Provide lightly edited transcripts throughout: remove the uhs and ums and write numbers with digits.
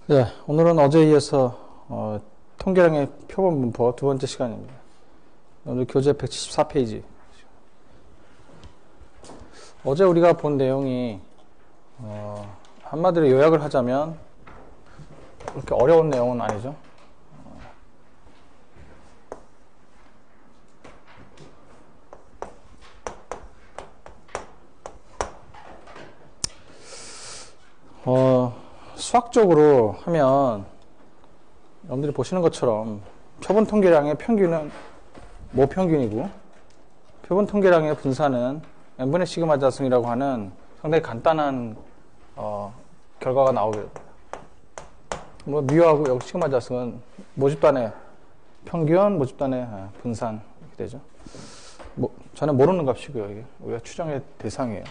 네, 오늘은 어제에 이어서 통계량의 표본 분포 두 번째 시간입니다. 오늘 교재 174페이지. 어제 우리가 본 내용이 한마디로 요약을 하자면 그렇게 어려운 내용은 아니죠. 수학적으로 하면 여러분들이 보시는 것처럼 표본 통계량의 평균은 모평균이고 표본 통계량의 분산은 n분의 시그마 자승이라고 하는 상당히 간단한 결과가 나오게 됩니다. 뭐 뮤하고 여기 시그마 자승은 모집단의 평균, 모집단의 분산 이렇게 되죠. 저는 모르는 값이고요. 이게 우리가 추정의 대상이에요.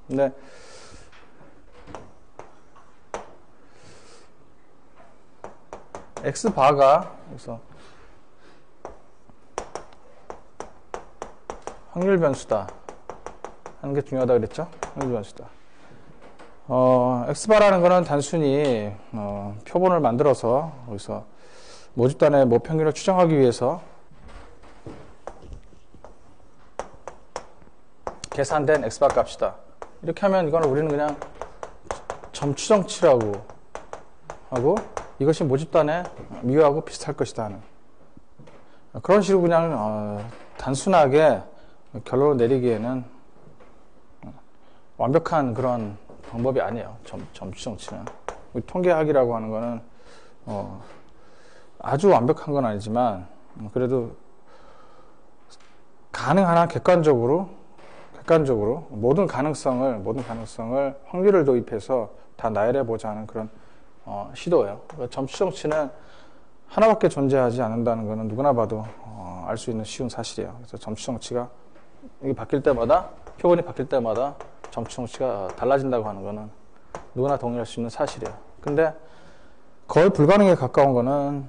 근데 X바가 그래서 확률 변수다 하는 게 중요하다 그랬죠? 확률 변수다. X바라는 거는 단순히 표본을 만들어서 여기서 모집단의 모평균을 추정하기 위해서 계산된 X바 값이다. 이렇게 하면 이거는 우리는 그냥 점추정치라고 하고 이것이 모집단의 뮤하고 비슷할 것이다 하는 그런 식으로 그냥 단순하게 결론을 내리기에는 완벽한 그런 방법이 아니에요. 점추정치는 우리 통계학이라고 하는 거는 아주 완벽한 건 아니지만 그래도 가능한 한 객관적으로 모든 가능성을 확률을 도입해서 다 나열해 보자 하는 그런 시도예요. 점추정치는 하나밖에 존재하지 않는다는 것은 누구나 봐도 알 수 있는 쉬운 사실이에요. 그래서 점추정치가 이게 바뀔 때마다 표본이 바뀔 때마다 점추정치가 달라진다고 하는 것은 누구나 동의할 수 있는 사실이에요. 근데 거의 불가능에 가까운 거는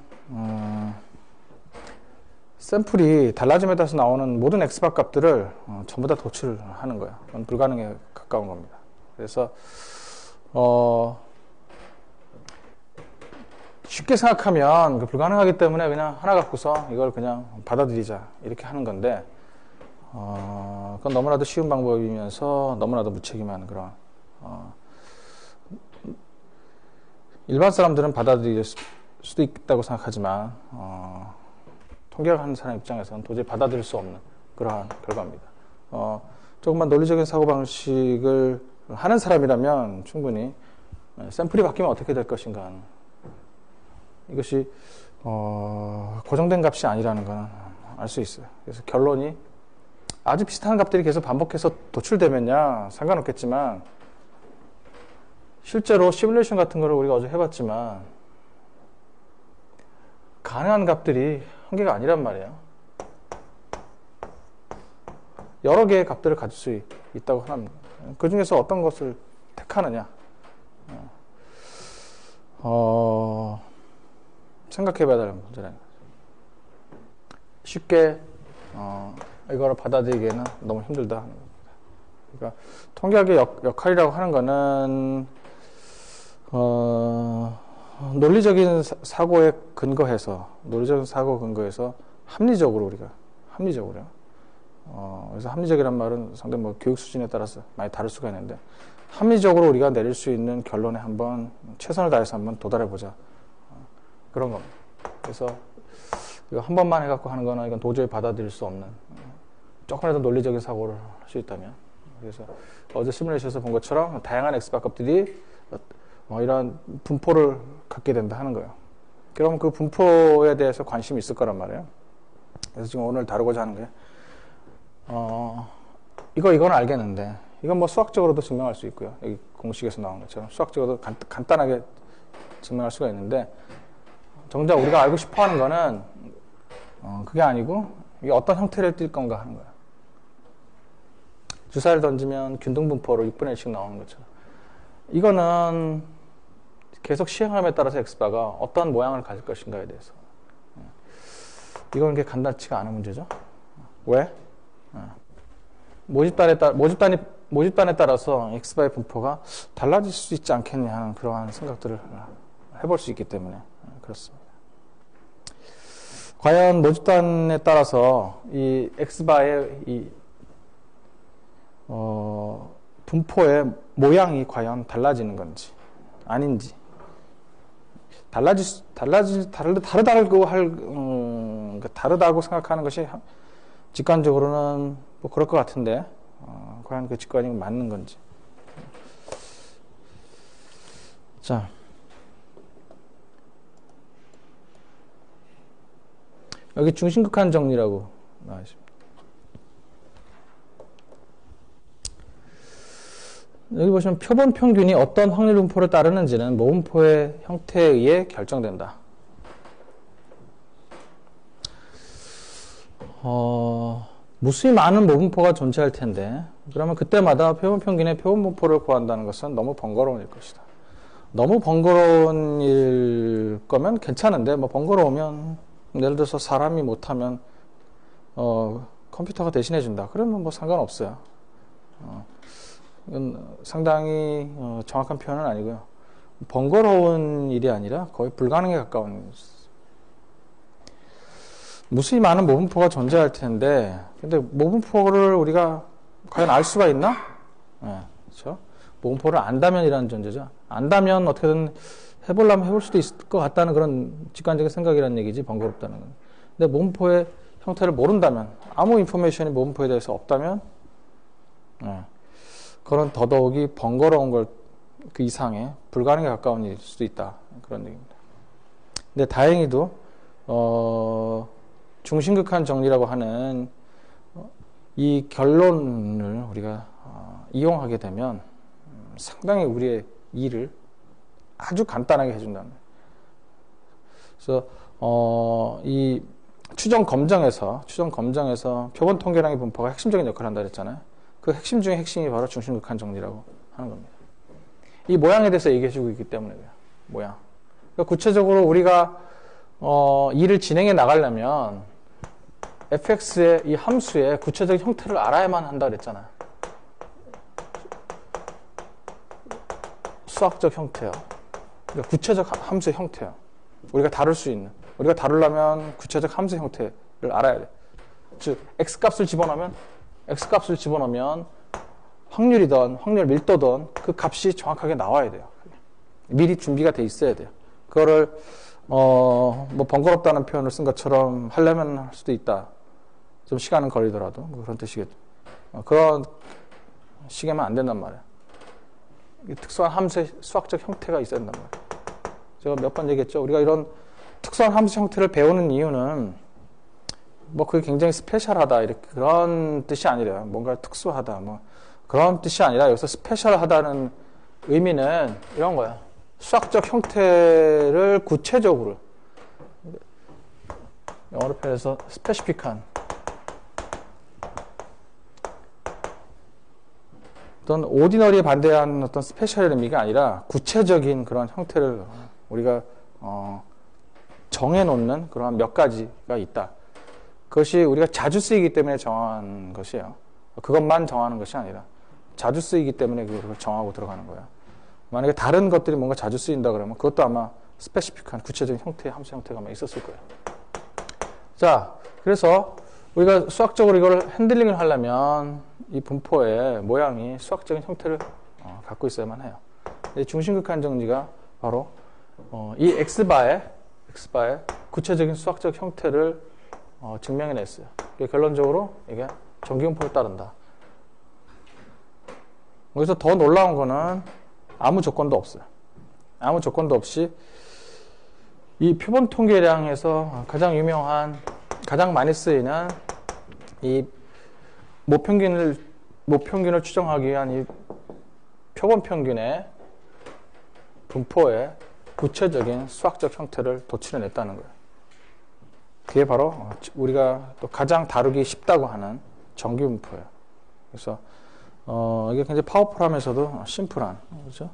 샘플이 달라짐에 따라서 나오는 모든 X바 값들을 전부 다 도출하는 거예요. 그건 불가능에 가까운 겁니다. 그래서 쉽게 생각하면 불가능하기 때문에 그냥 하나 갖고서 이걸 그냥 받아들이자 이렇게 하는 건데 그건 너무나도 쉬운 방법이면서 너무나도 무책임한 그런 일반 사람들은 받아들일 수도 있다고 생각하지만 통계하는 사람 입장에서는 도저히 받아들일 수 없는 그러한 결과입니다. 조금만 논리적인 사고방식을 하는 사람이라면 충분히 샘플이 바뀌면 어떻게 될 것인가 하는 이것이 고정된 값이 아니라는 건 알 수 있어요. 그래서 결론이 아주 비슷한 값들이 계속 반복해서 도출되면야 상관없겠지만 실제로 시뮬레이션 같은 거를 우리가 어제 해봤지만 가능한 값들이 한 개가 아니란 말이에요. 여러 개의 값들을 가질 수 있다고 합니다. 그 중에서 어떤 것을 택하느냐 생각해봐야 될 문제라는 거죠. 쉽게 이거를 받아들이기에는 너무 힘들다 하는 겁니다. 그러니까 통계학의 역할이라고 하는 거는 논리적인 사고에 근거해서 합리적으로요. 그래서 합리적이란 말은 상당히 교육 수준에 따라서 많이 다를 수가 있는데 합리적으로 우리가 내릴 수 있는 결론에 한번 최선을 다해서 한번 도달해보자. 그런 겁니다. 그래서 이거 한 번만 해갖고 하는 거는 이건 도저히 받아들일 수 없는 조금이라도 논리적인 사고를 할 수 있다면 그래서 어제 시뮬레이션에서 본 것처럼 다양한 X바 값들이 이러한 분포를 갖게 된다 하는 거예요. 그럼 그 분포에 대해서 관심이 있을 거란 말이에요. 그래서 지금 오늘 다루고자 하는 게 이건 알겠는데 이건 뭐 수학적으로도 증명할 수 있고요. 여기 공식에서 나온 것처럼 수학적으로도 간단하게 증명할 수가 있는데 정작 우리가 알고 싶어 하는 거는 그게 아니고 이게 어떤 형태를 띌 건가 하는 거야. 주사를 던지면 균등분포로 6분의 1씩 나오는 것처럼 이거는 계속 시행함에 따라서 X바가 어떠한 모양을 가질 것인가에 대해서 이건 게 간단치가 않은 문제죠. 왜? 모집단에 따라서 X바의 분포가 달라질 수 있지 않겠냐 하는 그러한 생각들을 해볼 수 있기 때문에 그렇습니다. 과연 모집단에 따라서 이 X바의 이 분포의 모양이 과연 달라지는 건지 아닌지 다르다고 생각하는 것이 직관적으로는 뭐 그럴 것 같은데 과연 그 직관이 맞는 건지. 자, 여기 중심극한 정리라고 나와 있습니다. 여기 보시면 표본 평균이 어떤 확률 분포를 따르는지는 모분포의 형태에 의해 결정된다. 무수히 많은 모분포가 존재할 텐데 그러면 그때마다 표본 평균의 표본 분포를 구한다는 것은 너무 번거로운 일 것이다. 너무 번거로운 일 거면 괜찮은데 뭐 번거로우면 예를 들어서 사람이 못하면 컴퓨터가 대신해 준다. 그러면 뭐 상관없어요. 이건 상당히 정확한 표현은 아니고요. 번거로운 일이 아니라 거의 불가능에 가까운 무수히 많은 모분포가 존재할 텐데 근데 모분포를 우리가 과연 알 수가 있나? 네, 그렇죠? 모분포를 안다면이라는 존재죠. 안다면 어떻게든 해보려면 해볼 수도 있을 것 같다는 그런 직관적인 생각이라는 얘기지 번거롭다는 건. 근데 모분포의 형태를 모른다면 아무 인포메이션이 모분포에 대해서 없다면 그건 더더욱이 번거로운 걸 그 이상의 불가능에 가까운 일일 수도 있다. 그런 얘기입니다. 근데 다행히도 중심극한 정리라고 하는 이 결론을 우리가 이용하게 되면 상당히 우리의 일을 아주 간단하게 해준다는 거예요. 그래서 이 추정 검정에서 표본 통계량의 분포가 핵심적인 역할을 한다 그랬잖아요. 그 핵심 중에 핵심이 바로 중심극한 정리라고 하는 겁니다. 이 모양에 대해서 얘기해주고 있기 때문에 그래요. 모양. 그러니까 구체적으로 우리가 일을 진행해 나가려면 fx의 이 함수의 구체적인 형태를 알아야만 한다 그랬잖아요. 수학적 형태요. 그러니까 구체적 함수의 형태요. 우리가 다룰 수 있는. 우리가 다루려면 구체적 함수 형태를 알아야 돼. 즉 x값을 집어넣으면 확률이든 확률 밀도든 그 값이 정확하게 나와야 돼요. 미리 준비가 돼 있어야 돼요. 그거를 뭐 번거롭다는 표현을 쓴 것처럼 하려면 할 수도 있다. 좀 시간은 걸리더라도 뭐 그런 뜻이겠죠. 그런 식이면 안 된단 말이에요. 특수한 함수의 수학적 형태가 있어야 된단 말이에요. 제가 몇 번 얘기했죠. 우리가 이런 특수한 함수 형태를 배우는 이유는 뭐 그게 굉장히 스페셜하다 이렇게 그런 뜻이 아니라 뭔가 특수하다 뭐 그런 뜻이 아니라 여기서 스페셜하다는 의미는 이런 거야. 수학적 형태를 구체적으로 영어로 표현해서 스페시픽한 어떤 오디너리에 반대하는 어떤 스페셜의 의미가 아니라 구체적인 그런 형태를 우리가 정해놓는 그런 몇 가지가 있다. 그것이 우리가 자주 쓰이기 때문에 정한 것이에요. 그것만 정하는 것이 아니라 자주 쓰이기 때문에 그걸 정하고 들어가는 거예요. 만약에 다른 것들이 뭔가 자주 쓰인다 그러면 그것도 아마 스페시픽한 구체적인 형태의 함수 형태가 아마 있었을 거예요. 자, 그래서 우리가 수학적으로 이걸 핸들링을 하려면 이 분포의 모양이 수학적인 형태를 갖고 있어야만 해요. 이 중심극한 정리가 바로 이 X바의 구체적인 수학적 형태를 증명해냈어요. 결론적으로 이게 정기분포를 따른다. 여기서 더 놀라운 거는 아무 조건도 없어요. 아무 조건도 없이 이 표본 통계량에서 가장 유명한, 가장 많이 쓰이는 이 모평균을 추정하기 위한 이 표본 평균의 분포의 구체적인 수학적 형태를 도출해냈다는 거예요. 그게 바로 우리가 또 가장 다루기 쉽다고 하는 정기분포예요. 그래서 이게 굉장히 파워풀하면서도 심플한, 그렇죠?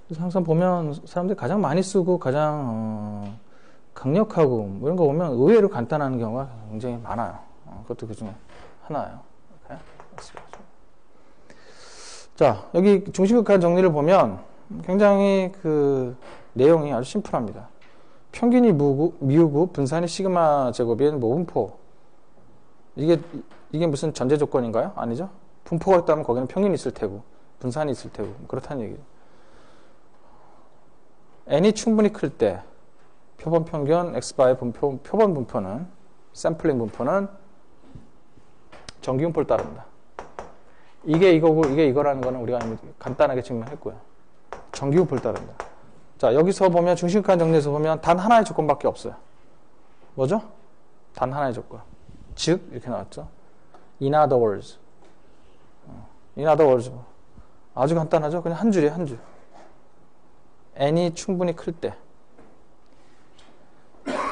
그래서 항상 보면 사람들이 가장 많이 쓰고 가장 강력하고 뭐 이런 거 보면 의외로 간단한 경우가 굉장히 많아요. 그것도 그 중에 하나예요. 이렇게. 자, 여기 중심극한 정리를 보면 굉장히 그 내용이 아주 심플합니다. 평균이 미우고 분산이 시그마 제곱인 모분포. 이게 무슨 전제 조건인가요? 아니죠? 분포가 있다면 거기는 평균이 있을 테고 분산이 있을 테고 그렇다는 얘기예요. n이 충분히 클 때 표본 평균 x바의 표본 분포는 샘플링 분포는 정기분포를 따릅니다. 이게 이거고 이게 이거라는 거는 우리가 간단하게 증명했고요. 정기분포를 따릅니다. 자, 여기서 보면 중심값 정리에서 보면 단 하나의 조건밖에 없어요. 뭐죠? 단 하나의 조건. 즉 이렇게 나왔죠. In other words. In other words. 아주 간단하죠? 그냥 한 줄이에요, 한 줄. n이 충분히 클 때.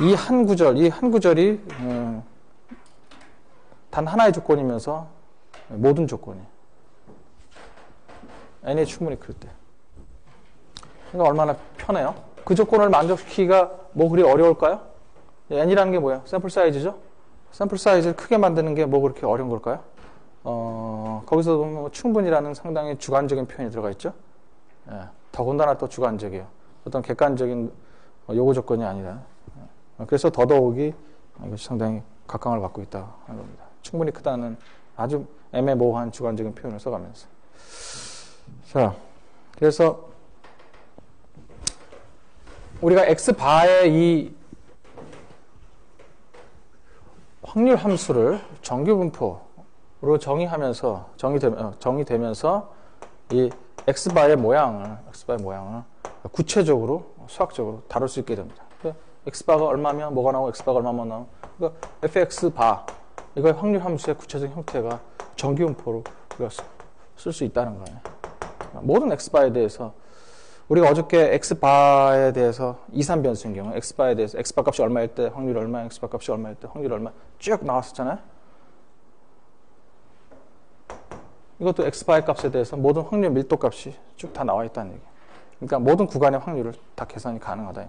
이 한 구절이 단 하나의 조건이면서 모든 조건이에요. n이 충분히 클 때. 그러니까 얼마나 편해요? 그 조건을 만족시키기가 뭐 그리 어려울까요? n이라는 게 뭐예요? 샘플 사이즈죠? 샘플 사이즈를 크게 만드는 게 뭐 그렇게 어려운 걸까요? 거기서 보면 뭐 충분이라는 상당히 주관적인 표현이 들어가 있죠? 예, 더군다나 또 주관적이에요. 어떤 객관적인 요구 조건이 아니라. 그래서 더더욱이 이것이 상당히 각광을 받고 있다 하는 겁니다. 충분히 크다는 아주 애매모호한 주관적인 표현을 써가면서. 자, 그래서 우리가 x바의 이 확률 함수를 정규분포로 정의되면서 이 x바의 모양을 구체적으로 수학적으로 다룰 수 있게 됩니다. x바가 얼마면 뭐가 나오고 x바가 얼마면 나오고 그러니까 fx바 이거의 확률 함수의 구체적인 형태가 정규분포로 우리가 쓸 수 있다는 거예요. 모든 x바에 대해서 우리가 어저께 x바에 대해서 2, 3변수인 경우 x바에 대해서 x바 값이 얼마일 때 확률 얼마, x바 값이 얼마일 때 확률 얼마 쭉 나왔었잖아요. 이것도 x바의 값에 대해서 모든 확률 밀도 값이 쭉 다 나와 있다는 얘기예요. 그러니까 모든 구간의 확률을 다 계산이 가능하다.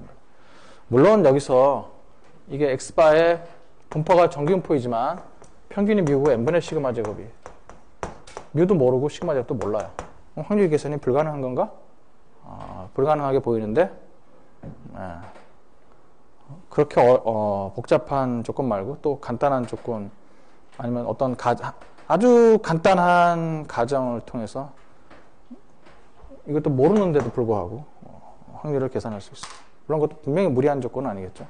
물론 여기서 이게 x바의 분포가 정규분포이지만 평균이 미우고 n분의 시그마 제곱이에요. 미우도 모르고 시그마 제곱도 몰라요. 확률 계산이 불가능한 건가? 불가능하게 보이는데 그렇게 복잡한 조건 말고 또 간단한 조건 아니면 어떤 아주 간단한 가정을 통해서 이것도 모르는데도 불구하고 확률을 계산할 수 있어요. 그런 것도 분명히 무리한 조건은 아니겠죠.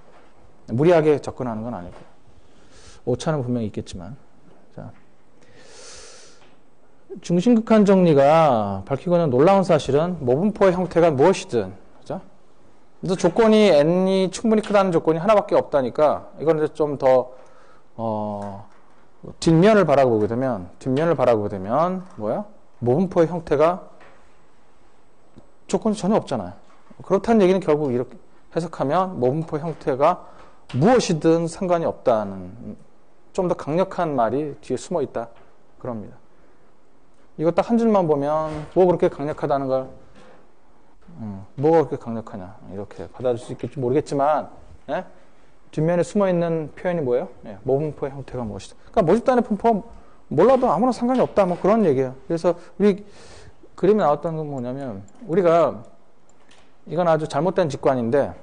무리하게 접근하는 건 아니고 오차는 분명히 있겠지만. 자, 중심극한 정리가 밝히고 있는 놀라운 사실은 모분포의 형태가 무엇이든, 그죠? 그래서 조건이 n이 충분히 크다는 조건이 하나밖에 없다니까 이건 이제 좀 더 뒷면을 바라보게 되면 뭐야? 모분포의 형태가 조건이 전혀 없잖아요. 그렇다는 얘기는 결국 이렇게 해석하면 모분포의 형태가 무엇이든 상관이 없다는 좀 더 강력한 말이 뒤에 숨어 있다 그럽니다. 이거 딱 한 줄만 보면 뭐 그렇게 강력하다는 걸 뭐가 그렇게 강력하냐 이렇게 받아들일 수 있을지 모르겠지만 예? 뒷면에 숨어있는 표현이 뭐예요? 예, 모분포의 형태가 무엇이다. 그러니까 모집단의 분포가 몰라도 아무나 상관이 없다 뭐 그런 얘기예요. 그래서 우리 그림에 나왔던 건 뭐냐면 우리가 이건 아주 잘못된 직관인데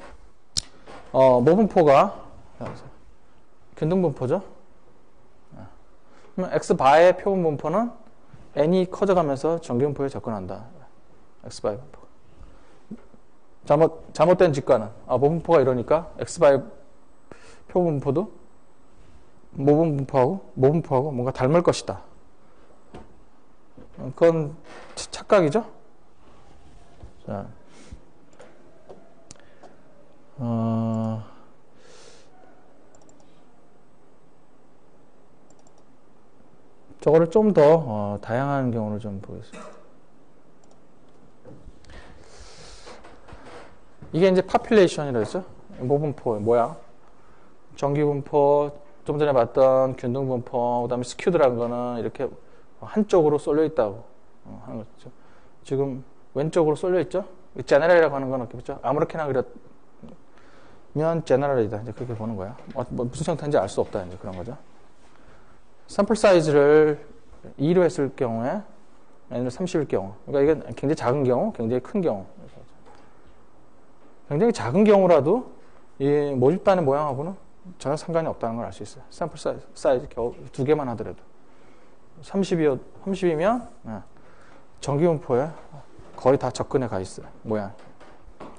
모분포가 균등분포죠. 그러면 x바의 표본 분포는 n이 커져가면서 정규분포에 접근한다. x바의 분포가. 잘못된 직관은 모분포가 이러니까 x바의 표본 분포도 모분포하고 뭔가 닮을 것이다. 그건 착각이죠. 자, 저거를 좀 더 다양한 경우를 좀 보겠습니다. 이게 이제 파퓰레이션이라고 했죠. 모분포의 모양. 정기분포, 좀 전에 봤던 균등분포, 그 다음에 스큐드라는 거는 이렇게 한쪽으로 쏠려 있다고 하는 거죠. 지금 왼쪽으로 쏠려 있죠? 제너럴이라고 하는 건 어떻게 보죠? 아무렇게나 그렸면 제너럴이다. 이제 그렇게 보는 거야. 무슨 형태인지 알 수 없다. 이제 그런 거죠. 샘플 사이즈를 2로 했을 경우에 n을 30일 경우, 그러니까 이건 굉장히 작은 경우, 굉장히 큰 경우, 굉장히 작은 경우라도 이 모집단의 모양하고는 전혀 상관이 없다는 걸 알 수 있어요. 샘플 사이즈 겨우 2개만 하더라도. 30이면 정기분포에 거의 다 접근해 가 있어요. 모양.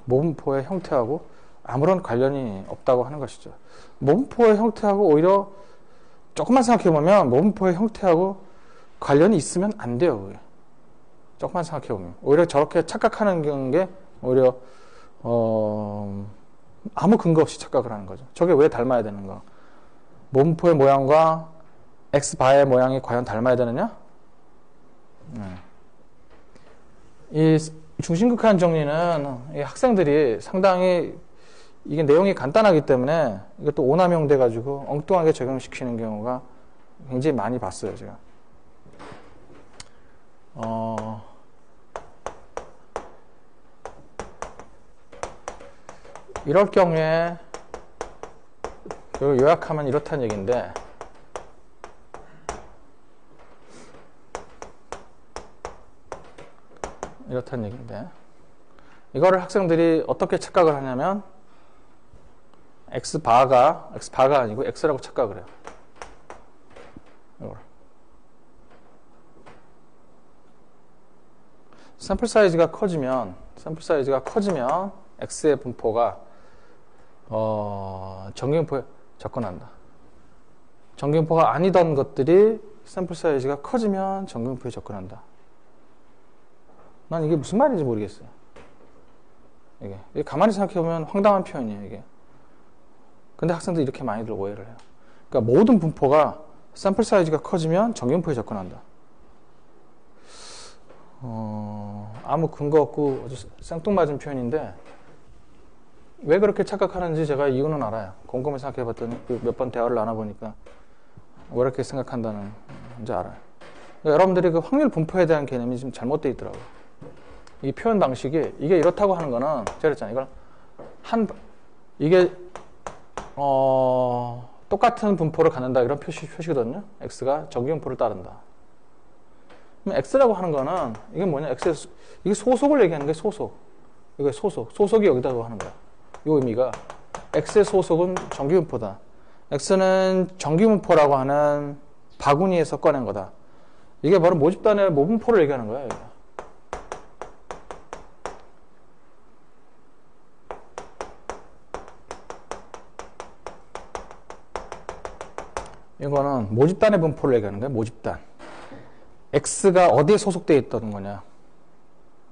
모분포의 형태하고 아무런 관련이 없다고 하는 것이죠. 모분포의 형태하고 오히려 조금만 생각해보면 모분포의 형태하고 관련이 있으면 안 돼요. 그게. 조금만 생각해보면. 오히려 저렇게 착각하는 게 오히려 아무 근거 없이 착각을 하는 거죠. 저게 왜 닮아야 되는가? 모분포의 모양과 X바의 모양이 과연 닮아야 되느냐? 이 중심극한 정리는 이 학생들이 상당히 이게 내용이 간단하기 때문에 이것도 오남용 돼가지고 엉뚱하게 적용시키는 경우가 굉장히 많이 봤어요, 제가. 이럴 경우에 요약하면 이렇다는 얘기인데, 이거를 학생들이 어떻게 착각을 하냐면 X바가 아니고 X라고 착각을 해요. 이걸. 샘플 사이즈가 커지면 X의 분포가 정기분포에 접근한다. 정기분포가 아니던 것들이 샘플 사이즈가 커지면 정기분포에 접근한다. 난 이게 무슨 말인지 모르겠어요. 이게 가만히 생각해보면 황당한 표현이에요, 이게. 근데 학생들이 이렇게 많이들 오해를 해요. 그러니까 모든 분포가 샘플 사이즈가 커지면 정기분포에 접근한다. 아무 근거 없고 아주 생뚱맞은 표현인데 왜 그렇게 착각하는지 제가 이유는 알아요. 곰곰이 생각해봤더니 몇 번 대화를 나눠보니까 왜 이렇게 생각한다는지 알아요. 그러니까 여러분들이 그 확률 분포에 대한 개념이 좀 잘못되어 있더라고요. 이 표현 방식이 이게 이렇다고 하는 거는 제가 그랬잖아요. 이게 똑같은 분포를 갖는다 이런 표시거든요. X가 정기분포를 따른다. 그럼 X라고 하는 거는 이게 뭐냐? 이게 소속을 얘기하는 게 소속. 이게 소속이 여기다고 하는 거야. 이 의미가 X의 소속은 정기분포다. X는 정기분포라고 하는 바구니에서 꺼낸 거다. 이게 바로 모집단의 모분포를 얘기하는 거야. 이게. 이거는 모집단의 분포를 얘기하는 거예요. 모집단. X가 어디에 소속되어 있다는 거냐.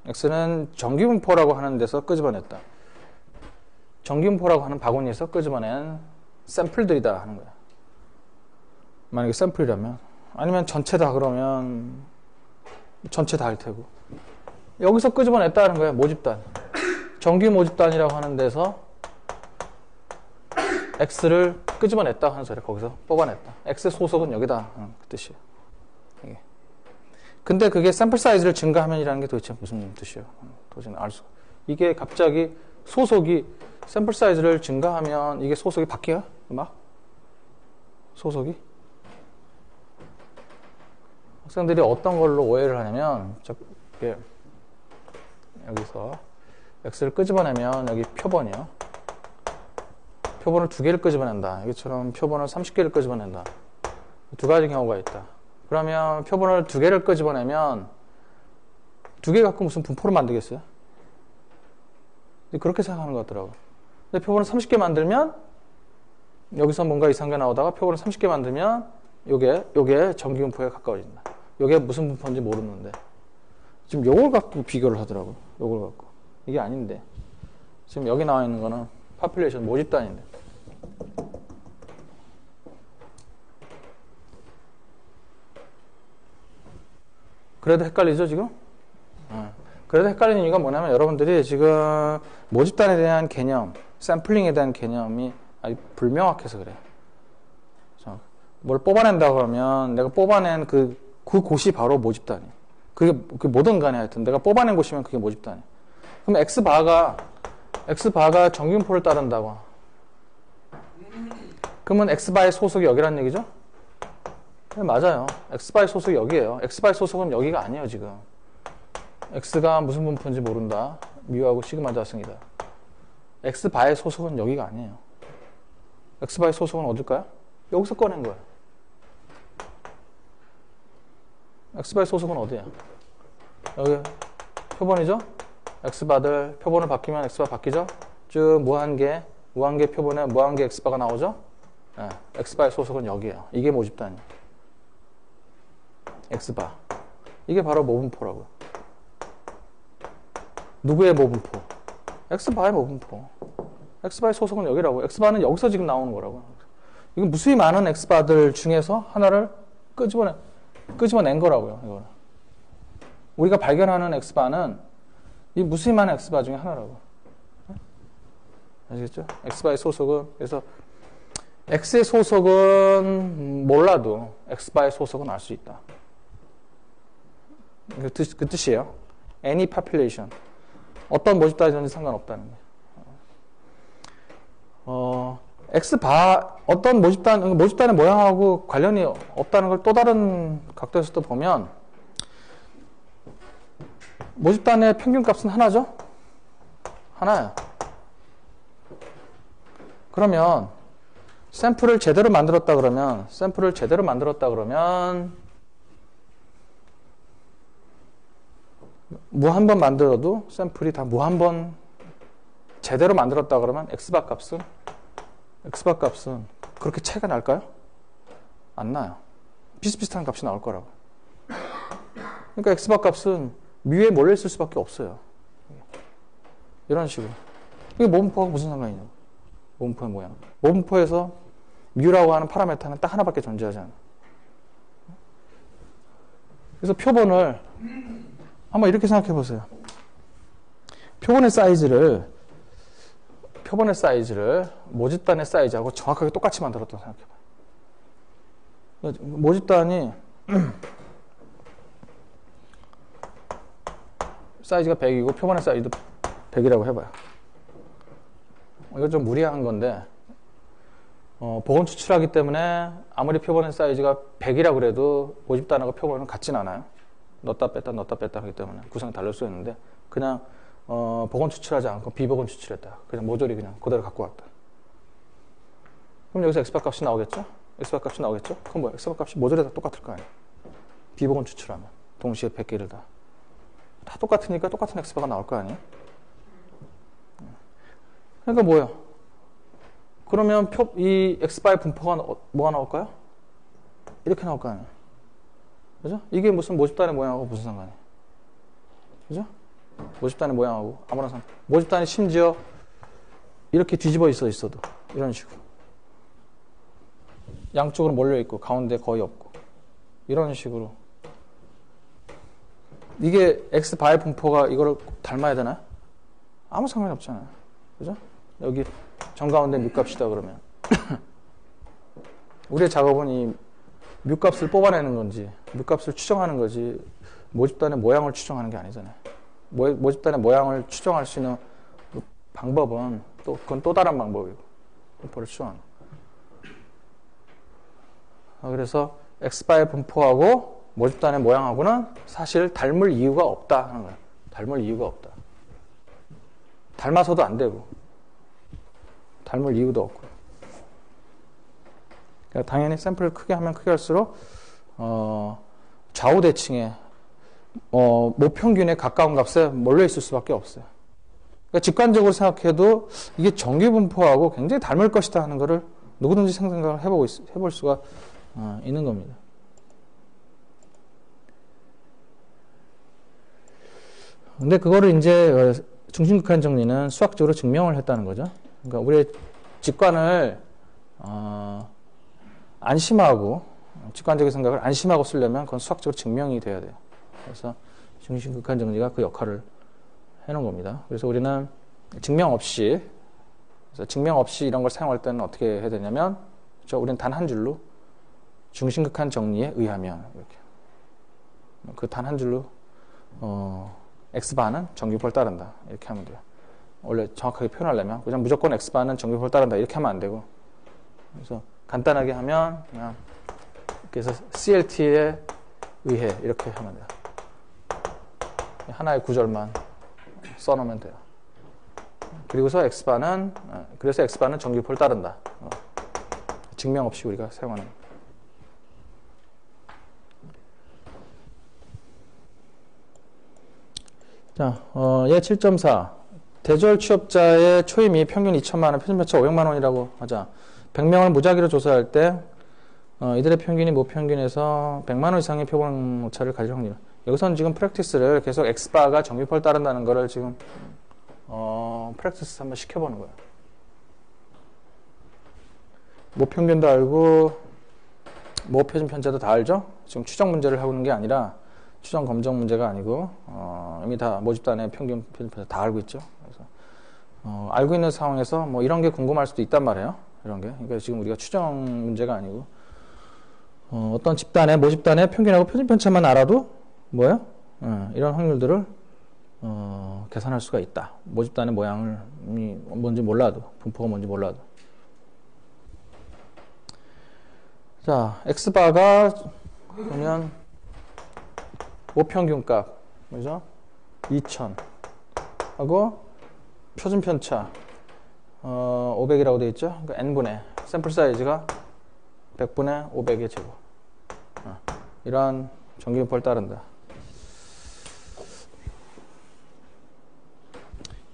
X는 정기분포라고 하는 데서 끄집어냈다. 정기분포라고 하는 바구니에서 끄집어낸 샘플들이다 하는 거야. 만약에 샘플이라면. 아니면 전체다 그러면 전체 다 할 테고. 여기서 끄집어냈다는 거야. 모집단. 정기 모집단이라고 하는 데서 X를 끄집어냈다 하는 소리야. 거기서 뽑아냈다. X의 소속은 여기다. 그 뜻이에요. 이게. 근데 그게 샘플 사이즈를 증가하면이라는 게 도대체 무슨 뜻이에요? 도대체 알 수가. 이게 갑자기 소속이 샘플 사이즈를 증가하면 이게 소속이 바뀌어요? 막? 소속이? 학생들이 어떤 걸로 오해를 하냐면 여기서 X를 끄집어내면 여기 표본이요. 표본을 2개를 끄집어낸다. 여기처럼 표본을 30개를 끄집어낸다. 두 가지 경우가 있다. 그러면 표본을 2개를 끄집어내면 2개 갖고 무슨 분포를 만들겠어요? 그렇게 생각하는 것 같더라고요. 근데 표본을 30개 만들면 여기서 뭔가 이상한 게 나오다가 표본을 30개 만들면 요게 정기분포에 가까워진다. 요게 무슨 분포인지 모르는데 지금 요걸 갖고 비교를 하더라고요. 요걸 갖고. 이게 아닌데 지금 여기 나와 있는 거는 파퓰레이션 모집단인데 그래도 헷갈리죠 지금? 그래도 헷갈리는 이유가 뭐냐면 여러분들이 지금 모집단에 대한 개념, 샘플링에 대한 개념이 아주 불명확해서 그래요. 뭘 뽑아낸다고 하면 내가 뽑아낸 그 곳이 바로 모집단이에요. 그게 뭐든 간에 하여튼 내가 뽑아낸 곳이면 그게 모집단이에요. 그럼 X바가 정기분포를 따른다고. 그러면 X바의 소속이 여기란 얘기죠? 네, 맞아요. X바의 소속이 여기예요. X바의 소속은 여기가 아니에요, 지금. X가 무슨 분포인지 모른다. 미하고 시그마 자승이다. x바의 소속은 여기가 아니에요. x바의 소속은 어딜까요? 여기서 꺼낸 거예요. x바의 소속은 어디야? 여기 표본이죠? x바들 표본을 바뀌면 x바 바뀌죠? 쭉 무한계 표본에 무한계 x바가 나오죠? 네, x바의 소속은 여기에요. 이게 모집단이에요. x바. 이게 바로 모분포라고요. 누구의 모분포? x바의 모분포. x바의 소속은 여기라고. x바는 여기서 지금 나오는 거라고. 이건 무수히 많은 x바들 중에서 하나를 끄집어낸 거라고요. 이거는. 우리가 발견하는 x바는 이 무수히 많은 x바 중에 하나라고. 아시겠죠? x바의 소속은, 그래서 x의 소속은 몰라도 x바의 소속은 알 수 있다. 그 뜻이에요. any population. 어떤 모집단이든지 상관없다는 거예요. x바, 어떤 모집단의 모양하고 관련이 없다는 걸 또 다른 각도에서도 보면, 모집단의 평균값은 하나죠? 하나예요. 그러면, 샘플을 제대로 만들었다 그러면, 무한번 만들어도 샘플이 다 무한번 제대로 만들었다 그러면 x바 값은 그렇게 차이가 날까요? 안 나요. 비슷비슷한 값이 나올 거라고. 그러니까 x바 값은 뮤에 몰려있을 수밖에 없어요. 이런 식으로. 이게 모분포하고 무슨 상관이냐고. 모분포의 모양. 모분포에서 뮤라고 하는 파라메타는 딱 하나밖에 존재하지 않아요. 그래서 표본을 한번 이렇게 생각해 보세요. 표본의 사이즈를 모집단의 사이즈하고 정확하게 똑같이 만들었다고 생각해 봐요. 모집단이 사이즈가 100이고 표본의 사이즈도 100이라고 해봐요. 이거 좀 무리한 건데, 복원 추출하기 때문에 아무리 표본의 사이즈가 100이라고 그래도 모집단하고 표본은 같진 않아요. 넣었다 뺐다 하기 때문에 구성이 다를 수 있는데, 그냥 복원 추출하지 않고 비복원 추출했다. 그냥 모조리 그냥 그대로 갖고 왔다. 그럼 여기서 x바 값이 나오겠죠? 그럼 뭐야? x바 값이 모조리 다 똑같을 거 아니에요. 비복원 추출하면 동시에 100개를 다 똑같으니까 똑같은 x바가 나올 거 아니에요? 그러니까 뭐예요? 그러면 이 x바의 분포가 뭐가 나올까요? 이렇게 나올 거 아니에요? 그죠? 이게 무슨 모집단의 모양하고 무슨 상관이에요? 그죠? 모집단의 모양하고 아무런 상관. 모집단이 심지어 이렇게 뒤집어 있어도 이런 식으로 양쪽으로 몰려 있고 가운데 거의 없고 이런 식으로. 이게 x바의 분포가 이거를 닮아야 되나요? 아무 상관이 없잖아요. 그죠? 여기 정가운데 뮤값이다 그러면 우리의 작업은 이 뮤값을 뽑아내는 건지 뮤값을 추정하는 거지 모집단의 모양을 추정하는 게 아니잖아요. 모집단의 모양을 추정할 수 있는 방법은 그건 또 다른 방법이고 분포를 추정하는. 그래서 x바의 분포하고 모집단의 모양하고는 사실 닮을 이유가 없다 하는 거예요. 닮을 이유가 없다. 닮아서도 안 되고 닮을 이유도 없고. 그러니까 당연히 샘플을 크게 하면 크게 할수록 좌우 대칭에 모평균에 가까운 값에 몰려 있을 수밖에 없어요. 그러니까 직관적으로 생각해도 이게 정규 분포하고 굉장히 닮을 것이다 하는 것을 누구든지 생각을 해볼 수가 있는 겁니다. 근데 그거를 이제 중심극한 정리는 수학적으로 증명을 했다는 거죠. 그러니까 우리의 직관을 안심하고 직관적인 생각을 안심하고 쓰려면 그건 수학적으로 증명이 돼야 돼요. 그래서 중심극한 정리가 그 역할을 해놓은 겁니다. 그래서 우리는 증명 없이 이런 걸 사용할 때는 어떻게 해야 되냐면, 우리는 단 한 줄로 중심극한 정리에 의하면 이렇게 그 단 한 줄로 x바는 정규표를 따른다 이렇게 하면 돼요. 원래 정확하게 표현하려면 그냥 무조건 x바는 정규표를 따른다 이렇게 하면 안 되고, 그래서 간단하게 하면 그냥 그래서 CLT에 의해 이렇게 하면 돼요. 하나의 구절만 써놓으면 돼요. 그리고서 x바는 그래서 x바는 정규표를 따른다. 증명 없이 우리가 사용하는. 자, 얘 7.4. 대졸 취업자의 초임이 평균 2천만 원, 표준편차 500만 원이라고 하자. 100명을 무작위로 조사할 때 이들의 평균이 모평균에서 100만 원 이상의 표본 오차를 가질 확률. 여기서는 지금 프랙티스를 계속 x바가 정규표를 따른다는 거를 지금 프랙티스 한번 시켜보는 거예요. 모평균도 알고 모표준 편차도 다 알죠? 지금 추정 문제를 하고 있는 게 아니라 추정 검정 문제가 아니고 이미 다 모집단의 평균 표준 편차 다 알고 있죠. 그래서 알고 있는 상황에서 뭐 이런 게 궁금할 수도 있단 말이에요. 이런 게. 그러니까 지금 우리가 추정 문제가 아니고 어떤 집단의 모집단의 평균하고 표준 편차만 알아도 뭐예요? 이런 확률들을 계산할 수가 있다. 모집단의 모양이 뭔지 몰라도, 분포가 뭔지 몰라도. 자, x바가 그러면 모평균값, 그죠? 2000 하고 표준 편차 500이라고 되어 있죠? 그러니까 n분의 샘플 사이즈가 100분의 500의 제곱. 이러한 정규분포를 따른다.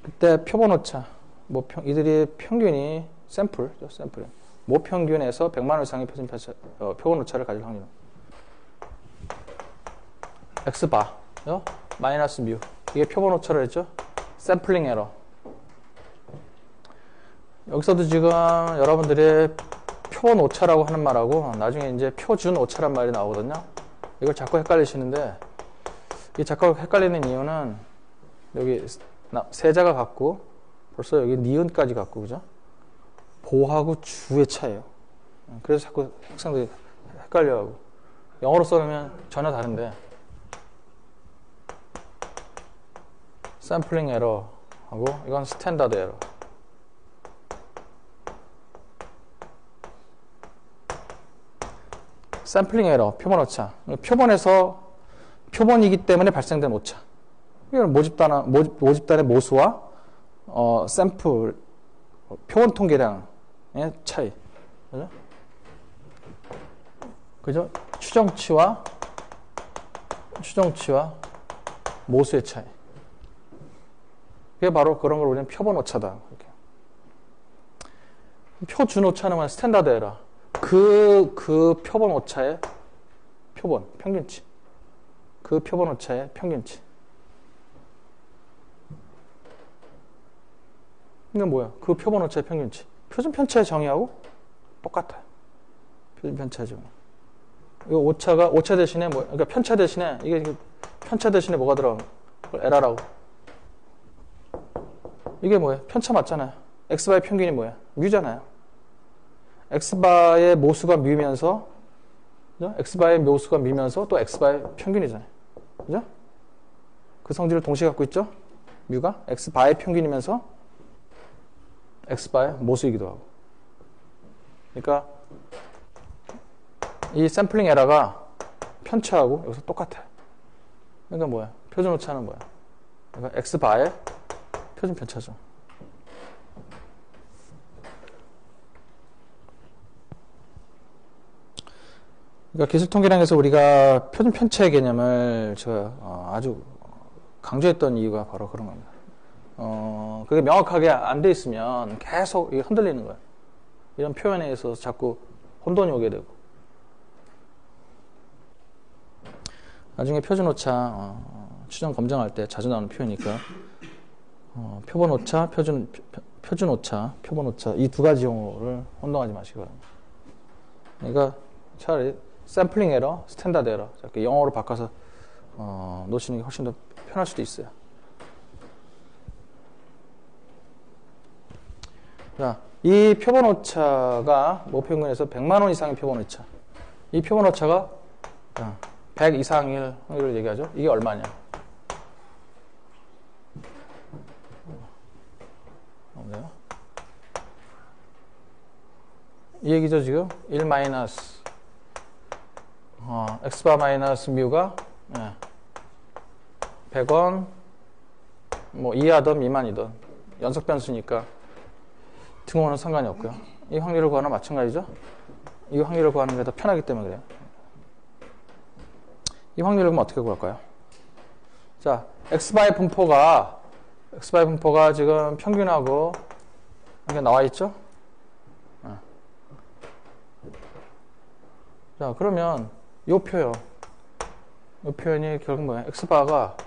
그때 표본 오차, 이들이 평균이 샘플이죠, 샘플. 모평균에서 100만 원 이상의 표본 오차를 가질 확률. x바, 마이너스 뮤. 이게 표본 오차를 했죠? 샘플링 에러. 여기서도 지금 여러분들이 표본 오차라고 하는 말하고 나중에 이제 표준 오차란 말이 나오거든요. 이걸 자꾸 헷갈리시는데, 이게 자꾸 헷갈리는 이유는 여기 세자가 같고 벌써 여기 니은까지 같고, 그죠? 보하고 주의 차이에요. 그래서 자꾸 학생들이 헷갈려하고. 영어로 써놓으면 전혀 다른데, 샘플링 에러 하고 이건 스탠다드 에러. 샘플링 에러, 표본 오차. 표본이기 때문에 발생된 오차. 이건 모집단의 모수와 샘플, 표본 통계량의 차이. 그죠? 그죠? 추정치와 모수의 차이. 그게 바로 그런 걸 우리는 표본 오차다. 이렇게. 표준 오차는 스탠다드 에러. 그 표본 오차의 평균치. 그 표본 오차의 평균치. 이건 뭐야? 그 표본 오차의 평균치. 표준 편차의 정의하고 똑같아요. 표준 편차의 정의. 이거 오차 대신에 그러니까 편차 대신에, 이게 편차 대신에 뭐가 들어간 거야? 그걸 에러라고. 이게 뭐예요? 편차 맞잖아요. x바의 평균이 뭐야? 뮤잖아요. x바의 모수가 뮤면서, 그죠? x바의 모수가 뮤면서 또 x바의 평균이잖아요. 그죠? 그 성질을 동시에 갖고 있죠? 뮤가 x바의 평균이면서 x바의 모수이기도 하고. 그러니까 이 샘플링 에러가 편차하고 여기서 똑같아요. 그러니까 뭐야? 표준 오차는 뭐야? 그러니까 x바의 표준 편차죠. 그러니까 기술통계량에서 우리가 표준 편차의 개념을 제가 아주 강조했던 이유가 바로 그런 겁니다. 그게 명확하게 안 돼 있으면 계속 흔들리는 거예요. 이런 표현에 있어서 자꾸 혼돈이 오게 되고. 나중에 표준 오차 추정 검증할 때 자주 나오는 표현이니까 표본 오차, 표준 오차, 표본 오차 이 두 가지 용어를 혼동하지 마시기 바랍니다. 그러니까 차라리 샘플링 에러, 스탠다드 에러 이렇게 영어로 바꿔서 놓으시는 게 훨씬 더 편할 수도 있어요. 자, 이 표본 오차가 모평균에서 100만 원 이상의 표본 오차. 이 표본 오차가 100 이상일 확률을 얘기하죠. 이게 얼마냐? 이 얘기죠, 지금. 1 마이너스 x바 마이너스 뮤가 100원 뭐 이하든 미만이든 연속 변수니까 등호는 상관이 없고요. 이 확률을 구하나 마찬가지죠. 이 확률을 구하는 게 더 편하기 때문에 그래요. 이 확률을 그럼 어떻게 구할까요? 자, x바의 분포가 지금 평균하고 이게 나와 있죠? 자, 그러면 이 표현이 결국 뭐야? x바가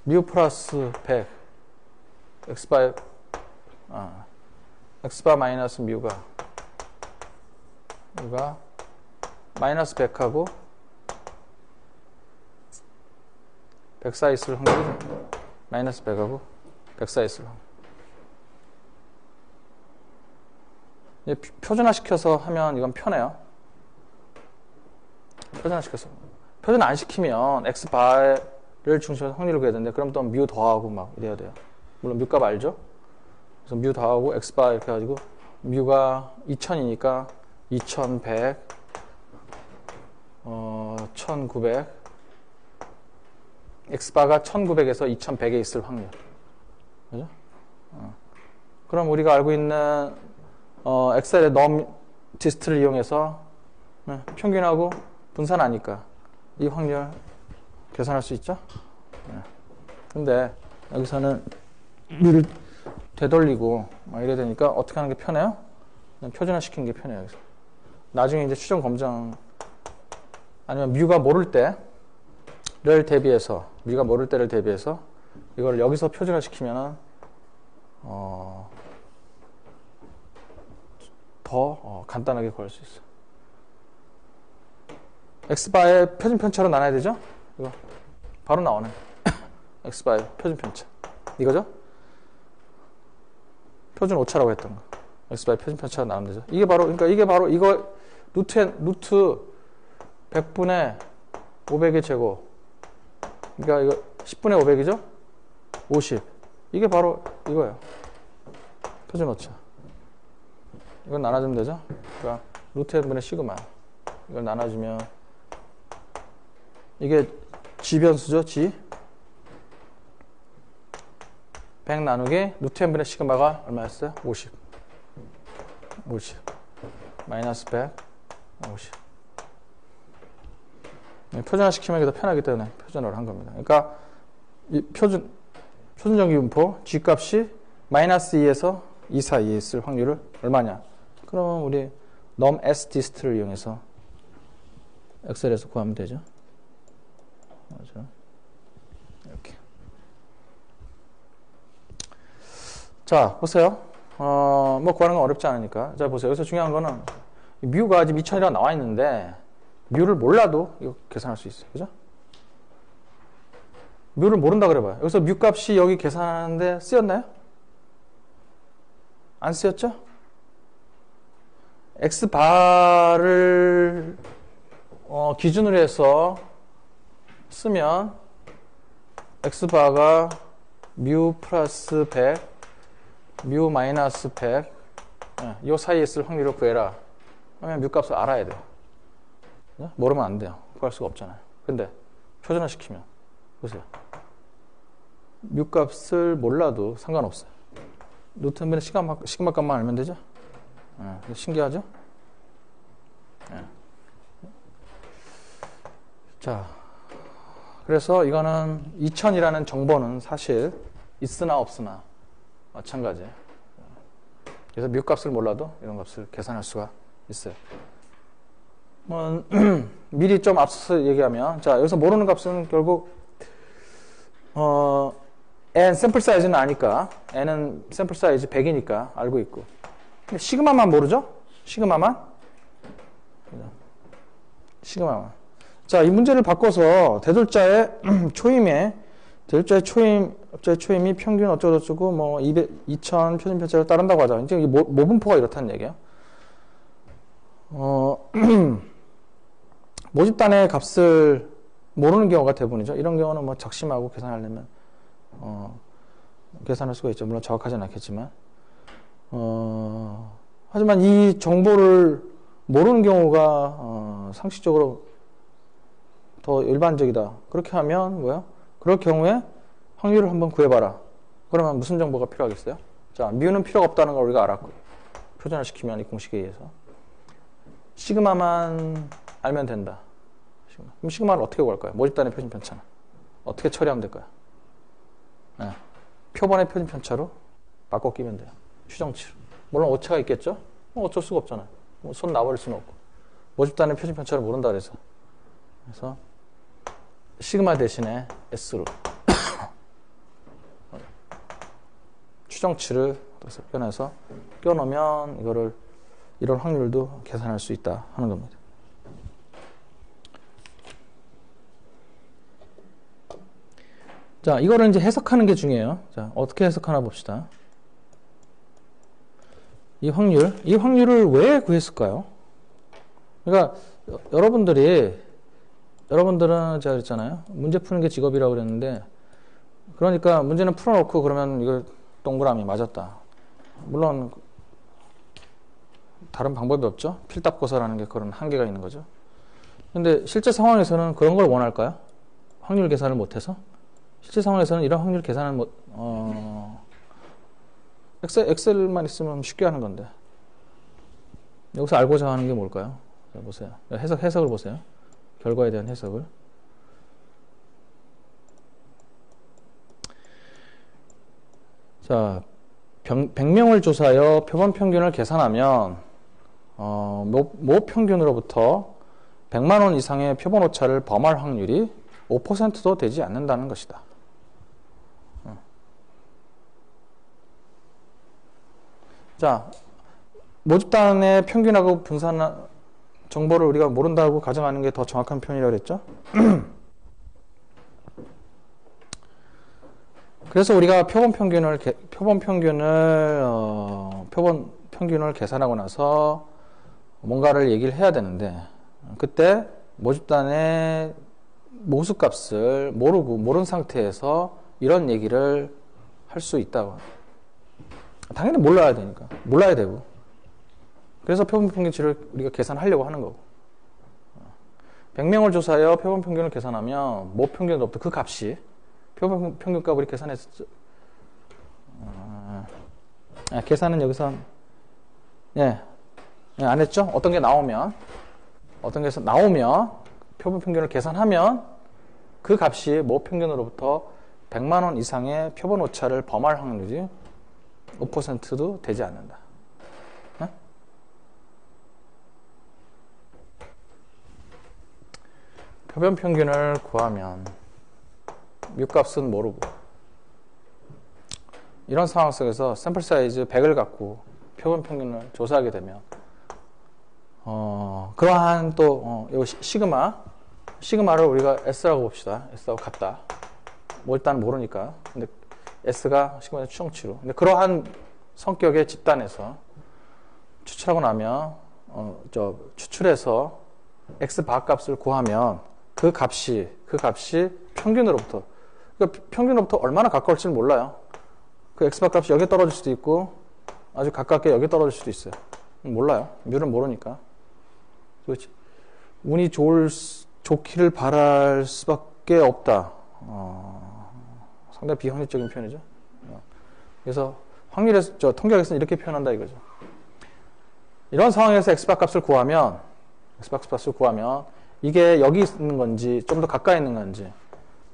뮤 플러스 100 x바 마이너스 뮤가 마이너스 100하고 100 사이 있을 확률이 마이너스 100하고 100 사이 있을 확률. 표준화시켜서 하면 이건 편해요. 표준 안 시키면 x바를 중심으로 확률을 구해야 되는데 그럼 또 뮤 더하고 막 이래야 돼요. 물론 뮤값 알죠? 그래서 뮤 더하고 x바 이렇게 해가지고 뮤가 2000이니까 2100 1900 x바가 1900에서 2100에 있을 확률. 그죠? 그럼 우리가 알고 있는 엑셀의 넘 디스트를 이용해서 평균하고 분산하니까 이 확률 계산할 수 있죠? 근데 여기서는 뮤를 되돌리고 막 이래야 되니까 어떻게 하는 게 편해요? 그냥 표준화 시키는 게 편해요. 여기서. 나중에 이제 추정 검정 아니면 뮤가 모를 때를 대비해서 이걸 여기서 표준화 시키면은 더 간단하게 구할 수 있어. x바의 표준편차로 나눠야 되죠? 이거 바로 나오네. x바의 표준편차 이거죠? 표준 오차라고 했던 거. x바의 표준편차로 나누면 되죠. 이게 바로 이거 루트 100분의 500의 제곱. 그러니까 이거 10분의 500이죠? 50. 이게 바로 이거예요. 표준 오차. 이건 나눠주면 되죠? 그러니까 루트 n분의 시그마. 이걸 나눠주면 이게 G변수죠, G. 100 나누기 루트 n분의 시그마가 얼마였어요? 50. 마이너스 100, 50. 표준화 시키면 이게 더 편하기 때문에 표준화를 한 겁니다. 그러니까 이 표준정기 분포 G 값이 마이너스 2에서 2 사이에 있을 확률을 얼마냐? 그러면 우리 넘 S 디스트를 이용해서 엑셀에서 구하면 되죠. 맞아. 이렇게. 자, 보세요. 뭐 구하는 건 어렵지 않으니까. 자, 보세요. 여기서 중요한 거는 뮤가 지금 2000이라고 나와 있는데 뮤를 몰라도 이거 계산할 수 있어요. 그죠? 뮤를 모른다 그래봐요. 여기서 뮤 값이 여기 계산하는데 쓰였나요? 안 쓰였죠? x바를 기준으로 해서 쓰면 x바가 뮤 플러스 100, 뮤 마이너스 100 이 사이에 있을 확률을 구해라. 그러면 뮤 값을 알아야 돼요. 모르면 안 돼요. 구할 수가 없잖아요. 근데 표준화 시키면 보세요. 뮤 값을 몰라도 상관없어요. 루트 n분의 시그마 값만 알면 되죠? 신기하죠? 자, 그래서 이거는 2000이라는 정보는 사실 있으나 없으나 마찬가지예요. 그래서 뮤 값을 몰라도 이런 값을 계산할 수가 있어요. 미리 좀 앞서서 얘기하면, 자, 여기서 모르는 값은 결국 n 샘플 사이즈는 아니까, n은 샘플 사이즈 100이니까 알고 있고, 근데 시그마만 모르죠? 시그마만. 자, 이 문제를 바꿔서 대졸자의 초임이 평균 어쩌고저쩌고 뭐 2000 표준편차를 따른다고 하자. 이제 모분포가 이렇다는 얘기예요. 모집단의 값을 모르는 경우가 대부분이죠. 이런 경우는 뭐 적심하고 계산하려면 계산할 수가 있죠. 물론 정확하지는 않겠지만 하지만 이 정보를 모르는 경우가 상식적으로 더 일반적이다. 그렇게 하면 뭐야? 그럴 경우에 확률을 한번 구해봐라. 그러면 무슨 정보가 필요하겠어요? 자, 뮤는 필요가 없다는 걸 우리가 알았고, 표준화 시키면 이 공식에 의해서 시그마만 알면 된다. 그럼 시그마를 어떻게 구할 거야? 모집단의 표준 편차는 어떻게 처리하면 될까요? 네. 표본의 표준 편차로 바꿔 끼면 돼요. 추정치로. 물론 오차가 있겠죠? 어쩔 수가 없잖아요. 손 놔버릴 수는 없고. 모집단의 표준 편차를 모른다 그래서. 그래서 시그마 대신에 S로 추정치를 빼내서 껴놓으면 이거를 이런 확률도 계산할 수 있다 하는 겁니다. 자, 이거를 이제 해석하는 게 중요해요. 자, 어떻게 해석하나 봅시다. 이 확률을 왜 구했을까요? 그러니까 여러분들은 제가 그랬잖아요. 문제 푸는 게 직업이라고 그랬는데, 그러니까 문제는 풀어놓고 그러면 이거 동그라미 맞았다. 물론 다른 방법이 없죠. 필답고사라는 게 그런 한계가 있는 거죠. 근데 실제 상황에서는 그런 걸 원할까요? 확률 계산을 못해서? 실제 상황에서는 이런 확률 계산을 엑셀만 있으면 쉽게 하는 건데. 여기서 알고자 하는 게 뭘까요? 자, 보세요. 해석을 보세요. 결과에 대한 해석을. 자, 100명을 조사하여 표본 평균을 계산하면 모 평균으로부터 100만 원 이상의 표본 오차를 범할 확률이 5%도 되지 않는다는 것이다. 자, 모집단의 평균하고 분산 정보를 우리가 모른다고 가정하는 게 더 정확한 표현이라고 그랬죠? 그래서 우리가 표본 평균을 계산하고 나서 뭔가를 얘기를 해야 되는데, 그때 모집단의 모수값을 모르는 상태에서 이런 얘기를 할 수 있다고. 당연히 몰라야 되니까. 몰라야 되고. 그래서 표본 평균치를 우리가 계산하려고 하는 거고. 100명을 조사하여 표본 평균을 계산하면 모 평균으로부터 그 값이 표본 평균값 우리 계산했었죠. 계산은 여기서 안 했죠? 어떤 게 나오면 표본 평균을 계산하면 그 값이 모 평균으로부터 100만 원 이상의 표본 오차를 범할 확률이 5%도 되지 않는다. 표본 평균을 구하면 뮤값은 모르고, 이런 상황 속에서 샘플 사이즈 100을 갖고 표본 평균을 조사하게 되면 그러한 또 요 시그마를 우리가 S라고 봅시다. S하고 같다. 뭐 일단 모르니까. 근데 S가 시그마의 추정치로. 근데 그러한 성격의 집단에서 추출하고 나면 추출해서 X 바값을 구하면 그 값이 평균으로부터, 그러니까 평균으로부터 얼마나 가까울지는 몰라요. 그 X 바값이 여기 떨어질 수도 있고 아주 가깝게 여기 떨어질 수도 있어요. 몰라요. 뮤는 모르니까. 그렇지. 운이 좋기를 바랄 수밖에 없다. 상당히 비합리적인 표현이죠. 그래서 통계학에서는 이렇게 표현한다 이거죠. 이런 상황에서 X값을 구하면 이게 여기 있는 건지 좀 더 가까이 있는 건지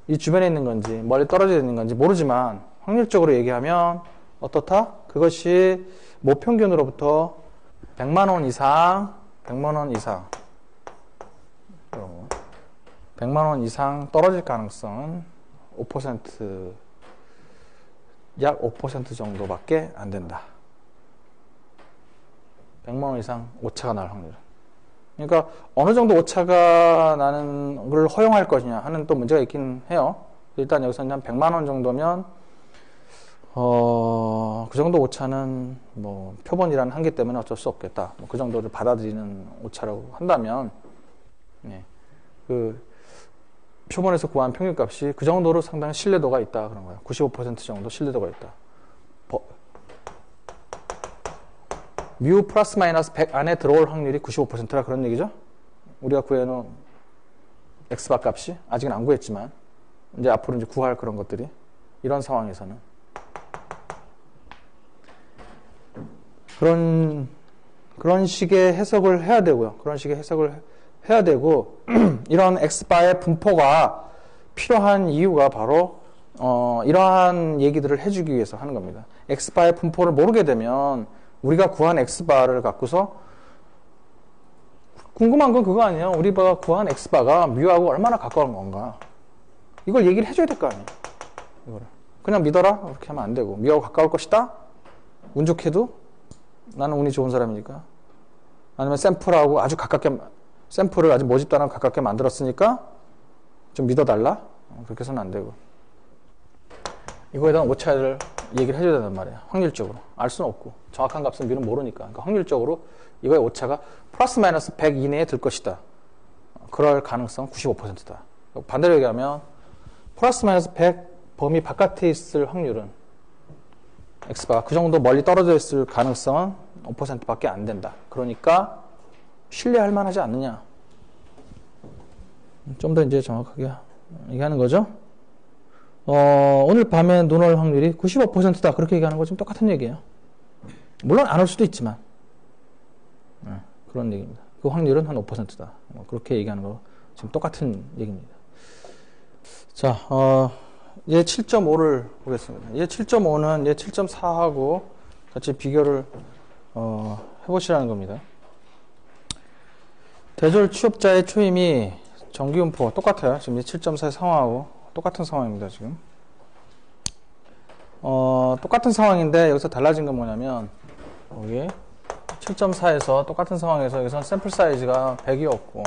이 주변에 있는 건지 멀리 떨어져 있는 건지 모르지만 확률적으로 얘기하면 어떻다? 그것이 모평균으로부터 100만 원 이상 100만 원 이상 떨어질 가능성은 5%, 약 5% 정도밖에 안 된다. 100만 원 이상 오차가 날 확률. 그러니까 어느 정도 오차가 나는 걸 허용할 것이냐 하는 또 문제가 있긴 해요. 일단 여기서는 한 100만 원 정도면 그 정도 오차는 뭐 표본이라는 한계 때문에 어쩔 수 없겠다. 뭐 그 정도를 받아들이는 오차라고 한다면 그 표본에서 구한 평균값이 그 정도로 상당히 신뢰도가 있다 그런 거예요. 95% 정도 신뢰도가 있다. 뮤 플러스 마이너스 100 안에 들어올 확률이 95%라 그런 얘기죠. 우리가 구해놓은 X바 값이 아직은 안 구했지만 이제 앞으로 이제 구할 그런 것들이 이런 상황에서는 그런 식의 해석을 해야 되고요. 그런 식의 해석을 해야 되고, 이런 X바의 분포가 필요한 이유가 바로, 이러한 얘기들을 해주기 위해서 하는 겁니다. X바의 분포를 모르게 되면, 우리가 구한 X바를 갖고서, 궁금한 건 그거 아니에요. 우리가 구한 X바가 뮤하고 얼마나 가까운 건가. 이걸 얘기를 해줘야 될 거 아니에요. 이거를. 그냥 믿어라? 그렇게 하면 안 되고. 뮤하고 가까울 것이다? 운 좋게도? 나는 운이 좋은 사람이니까. 아니면 샘플하고 아주 가깝게, 샘플을 아주 모집도 안 하고 가깝게 만들었으니까 좀 믿어달라? 그렇게 해서는 안 되고. 이거에 대한 오차를 얘기를 해줘야 된단 말이에요. 확률적으로. 알 수는 없고. 정확한 값은 미는 모르니까. 그러니까 확률적으로 이거의 오차가 플러스 마이너스 100 이내에 들 것이다. 그럴 가능성은 95%다. 반대로 얘기하면 플러스 마이너스 100 범위 바깥에 있을 확률은 X가 그 정도 멀리 떨어져 있을 가능성은 5%밖에 안 된다. 그러니까 신뢰할 만하지 않느냐. 좀 더 이제 정확하게 얘기하는 거죠. 오늘 밤에 눈 올 확률이 95%다. 그렇게 얘기하는 거 지금 똑같은 얘기예요. 물론 안 올 수도 있지만. 그런 얘기입니다. 그 확률은 한 5%다. 그렇게 얘기하는 거 지금 똑같은 얘기입니다. 자, 얘 7.5를 보겠습니다. 얘 7.5는 얘 7.4하고 같이 비교를 해보시라는 겁니다. 대졸 취업자의 초임이 정기분포 똑같아요. 지금 얘 7.4의 상황하고 똑같은 상황입니다. 지금 똑같은 상황인데 여기서 달라진 건 뭐냐면 여기 7.4에서 똑같은 상황에서 여기서는 샘플 사이즈가 100이었고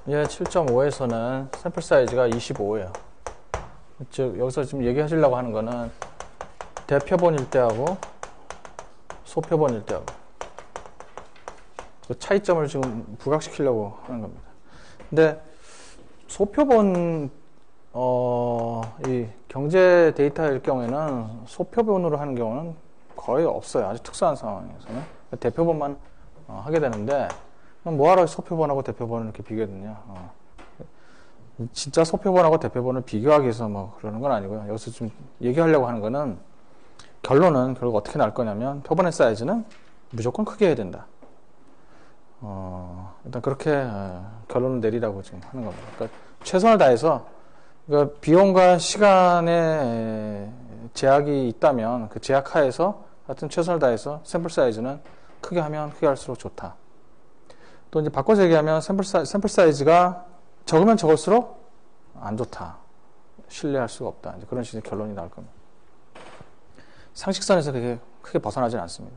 얘 7.5에서는 샘플 사이즈가 25예요. 즉 여기서 지금 얘기하시려고 하는 거는 대표본일 때하고 소표본일 때하고 그 차이점을 지금 부각시키려고 하는 겁니다. 근데 소표본 이 경제 데이터일 경우에는 소표본으로 하는 경우는 거의 없어요. 아주 특수한 상황에서는 대표본만 하게 되는데 뭐하러 소표본하고 대표본을 이렇게 비교했느냐. 진짜 소표본하고 대표본을 비교하기 위해서 뭐 그러는 건 아니고요. 여기서 좀 얘기하려고 하는 거는 결론은 결국 어떻게 날 거냐면 표본의 사이즈는 무조건 크게 해야 된다. 일단 그렇게 결론을 내리라고 지금 하는 겁니다. 그러니까 최선을 다해서 그러니까 비용과 시간에 제약이 있다면 그 제약 하에서 하여튼 최선을 다해서 샘플 사이즈는 크게 하면 크게 할수록 좋다. 또 이제 바꿔서 얘기하면 샘플 사이즈가 적으면 적을수록 안 좋다. 신뢰할 수가 없다. 이제 그런 식의 결론이 나올 겁니다. 상식선에서 그렇게 크게 벗어나지는 않습니다.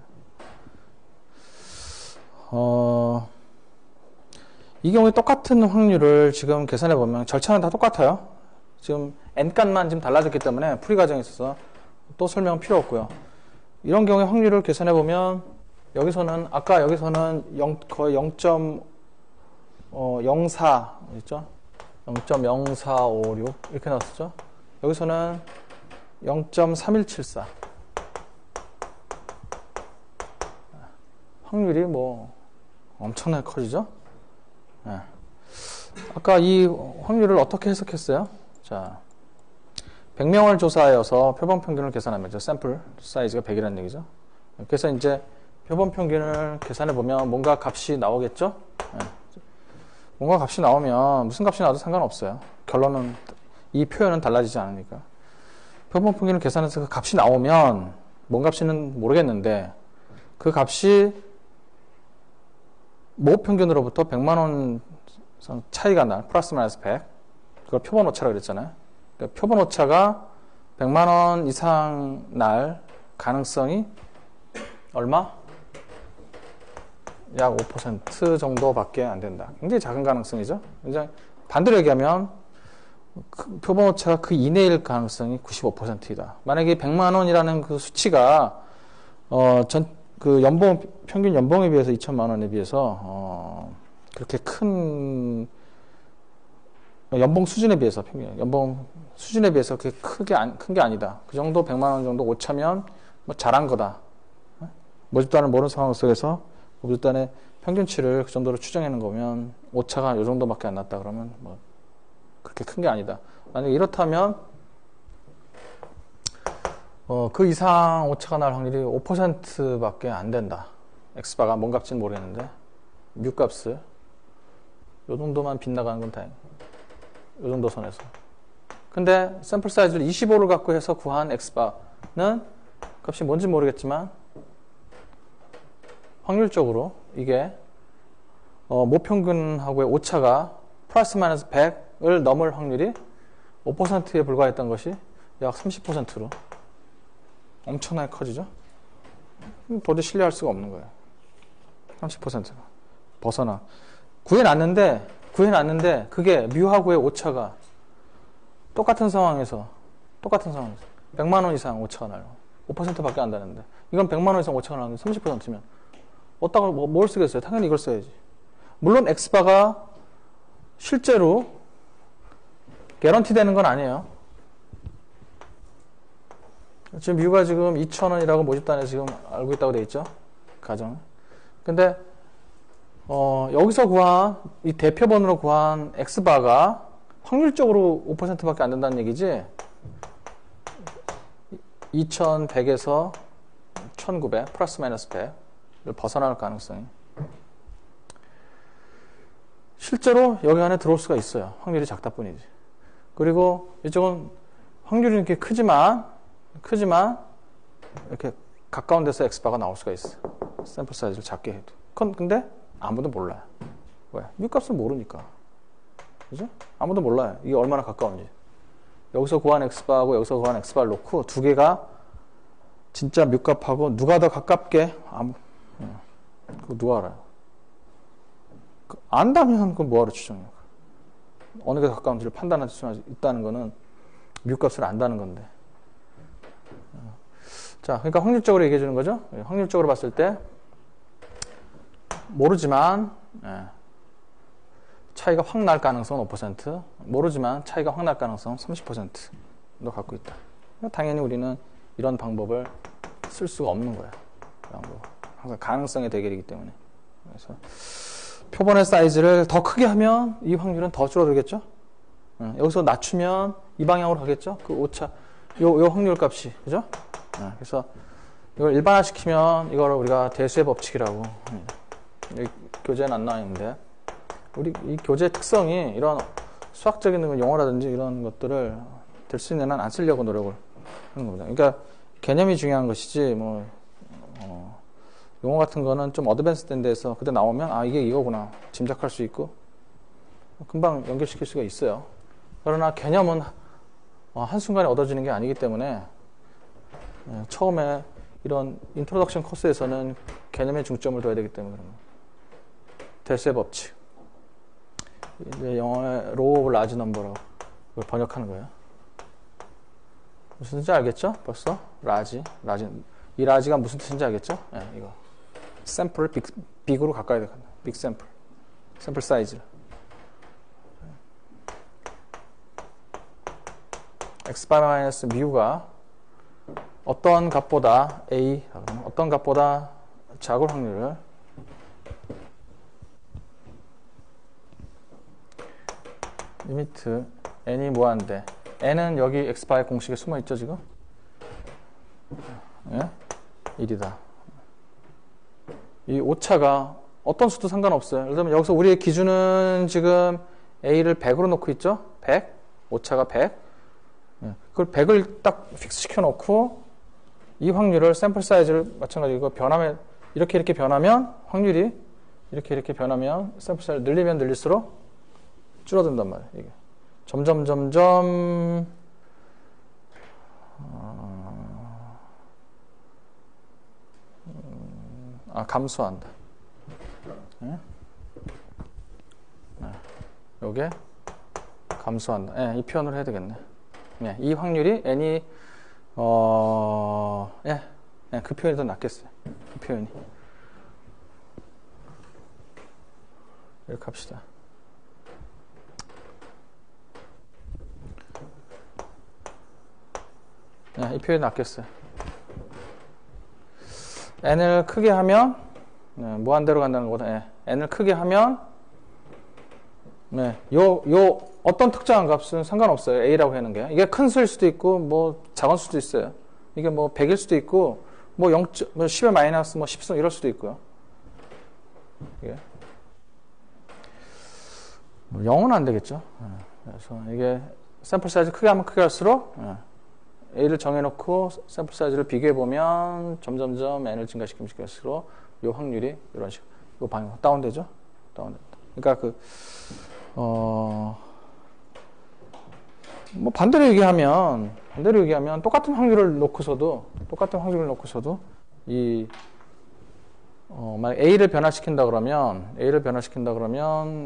이 경우에 똑같은 확률을 지금 계산해 보면 절차는 다 똑같아요. 지금 n값만 지금 달라졌기 때문에 풀이 과정에 있어서 또 설명은 필요 없고요. 이런 경우에 확률을 계산해 보면 여기서는 아까 여기서는 거의 0.04 있죠? 0.0456 이렇게 나왔었죠? 여기서는 0.3174 확률이 뭐 엄청나게 커지죠? 네. 아까 이 확률을 어떻게 해석했어요? 자, 100명을 조사하여서 표본 평균을 계산하면 샘플 사이즈가 100이라는 얘기죠. 그래서 이제 표본 평균을 계산해 보면 뭔가 값이 나오겠죠? 네. 뭔가 값이 나오면 무슨 값이 나와도 상관없어요. 결론은 이 표현은 달라지지 않으니까. 표본 평균을 계산해서 그 값이 나오면 뭔 값인지는 모르겠는데 그 값이 모 평균으로부터 100만 원 차이가 날 플러스 마이너스 100 그걸 표본 오차라고 그랬잖아요. 그러니까 표본 오차가 100만 원 이상 날 가능성이 얼마? 약 5% 정도밖에 안 된다. 굉장히 작은 가능성이죠. 굉장히 반대로 얘기하면 그 표본 오차가 그 이내일 가능성이 95%이다. 만약에 100만 원이라는 그 수치가 평균 연봉에 비해서 2천만 원에 비해서 그렇게 큰 연봉 수준에 비해서 연봉 수준에 비해서 그렇게 큰 게 아니다. 그 정도 100만 원 정도 오차면 뭐 잘한 거다. 모집도 안 모르는 상황 속에서 모집단의 평균치를 그 정도로 추정하는 거면 오차가 이 정도밖에 안 났다 그러면 뭐 그렇게 큰 게 아니다. 만약에 이렇다면 그 이상 오차가 날 확률이 5%밖에 안 된다. X바가 뭔 값인지는 모르겠는데 뮤 값을 요 정도만 빗나가는 건 다행이에요. 요 정도 선에서. 근데 샘플 사이즈를 25를 갖고 해서 구한 X바는 값이 뭔지 모르겠지만 확률적으로 이게 모평균하고의 오차가 플러스 마이너스 100을 넘을 확률이 5%에 불과했던 것이 약 30%로 엄청나게 커지죠. 도저히 신뢰할 수가 없는 거예요. 30%가 벗어나 구해놨는데 그게 뮤하고의 오차가 똑같은 상황에서 100만 원 이상 오차가 나요. 5%밖에 안 나는데 이건 100만 원 이상 오차가 나는데 30%면 어디다가 뭘 쓰겠어요? 당연히 이걸 써야지. 물론 X바가 실제로 개런티 되는 건 아니에요. 지금 뮤가 지금 2,000원이라고 모집단에 지금 알고 있다고 돼 있죠. 가정. 근데 여기서 구한 이 대표번호로 구한 X바가 확률적으로 5%밖에 안 된다는 얘기지. 2,100에서 1,900 플러스 마이너스 100을 벗어날 가능성이 실제로 여기 안에 들어올 수가 있어요. 확률이 작다 뿐이지. 그리고 이쪽은 확률이 이렇게 크지만 이렇게 가까운 데서 X바가 나올 수가 있어. 샘플 사이즈를 작게 해도. 근데 아무도 몰라요. 왜? 뮤값을 모르니까. 그죠? 아무도 몰라요. 이게 얼마나 가까운지. 여기서 구한 X바하고 여기서 구한 X바를 놓고 두 개가 진짜 뮤값하고 누가 더 가깝게 그거 누가 알아요? 안다면 그건 뭐하러 추정해요? 어느 게 가까운지를 판단할 수 있다는 거는 뮤값을 안다는 건데. 자, 그러니까 확률적으로 얘기해 주는 거죠. 확률적으로 봤을 때 모르지만 차이가 확 날 가능성은 5%, 모르지만 차이가 확 날 가능성은 30%도 갖고 있다. 당연히 우리는 이런 방법을 쓸 수가 없는 거야. 항상 가능성의 대결이기 때문에. 그래서 표본의 사이즈를 더 크게 하면 이 확률은 더 줄어들겠죠. 여기서 낮추면 이 방향으로 가겠죠. 그 오차, 요 확률 값이, 그죠? 그래서 이걸 일반화시키면 이걸 우리가 대수의 법칙이라고 합니다. 교재는 안 나와 있는데 우리 이 교재 특성이 이런 수학적인 용어라든지 이런 것들을 될 수 있는 한 안 쓰려고 노력을 하는 겁니다. 그러니까 개념이 중요한 것이지 뭐 용어 같은 거는 좀 어드밴스된 데서 그때 나오면 아 이게 이거구나 짐작할 수 있고 금방 연결시킬 수가 있어요. 그러나 개념은 한순간에 얻어지는 게 아니기 때문에 처음에 이런 인트로덕션 코스에서는 개념에 중점을 둬야 되기 때문에 대수의 법칙. 이제 영어의 Law of Large Number라고 이걸 번역하는 거예요. 무슨 뜻인지 알겠죠? 벌써? 라지. 이 라지가 무슨 뜻인지 알겠죠? 이거. 샘플을 빅으로 가까이 된다. 빅 샘플. 샘플 사이즈. X-뮤가 어떤 값보다 A, 어떤 값보다 작을 확률을 리미트 n이 무한대. n은 여기 x바의 공식에 숨어 있죠, 지금? 예? 1이다. 이 오차가 어떤 수도 상관없어요. 예를 들면 여기서 우리의 기준은 지금 a를 100으로 놓고 있죠? 100. 오차가 100. 예. 그걸 100을 딱 픽스 시켜놓고 이 확률을 샘플 사이즈를 마찬가지로 변하면 이렇게 변하면 확률이 이렇게 변하면 샘플 사이즈를 늘리면 늘릴수록 줄어든단 말이에요. 이게 점점 감소한다. 네? 요게 감소한다. 네, 이 표현을 해야 되겠네. 네, 이 확률이 n이 그 표현이 더 낫겠어요. 그 표현이 이렇게 합시다. 이 표현이 낫겠어요. n을 크게 하면 무한대로 간다는 것보다 n을 크게 하면 요 어떤 특정한 값은 상관없어요. a라고 하는 게 이게 큰 수일 수도 있고 뭐 작은 수도 있어요. 이게 뭐 100일 수도 있고, 뭐 10의 마이너스 뭐 10승 이럴 수도 있고요. 이게. 뭐 0은 안 되겠죠. 그래서 이게 샘플 사이즈 크게 하면 크게 할수록, A를 정해놓고 샘플 사이즈를 비교해보면 점점점 N을 증가시키면 할수록 이 확률이 이런 식으로, 이 방향 다운되죠? 다운된다. 그러니까 뭐 반대로 얘기하면 똑같은 확률을 놓고서도 만약 A를 변화시킨다 그러면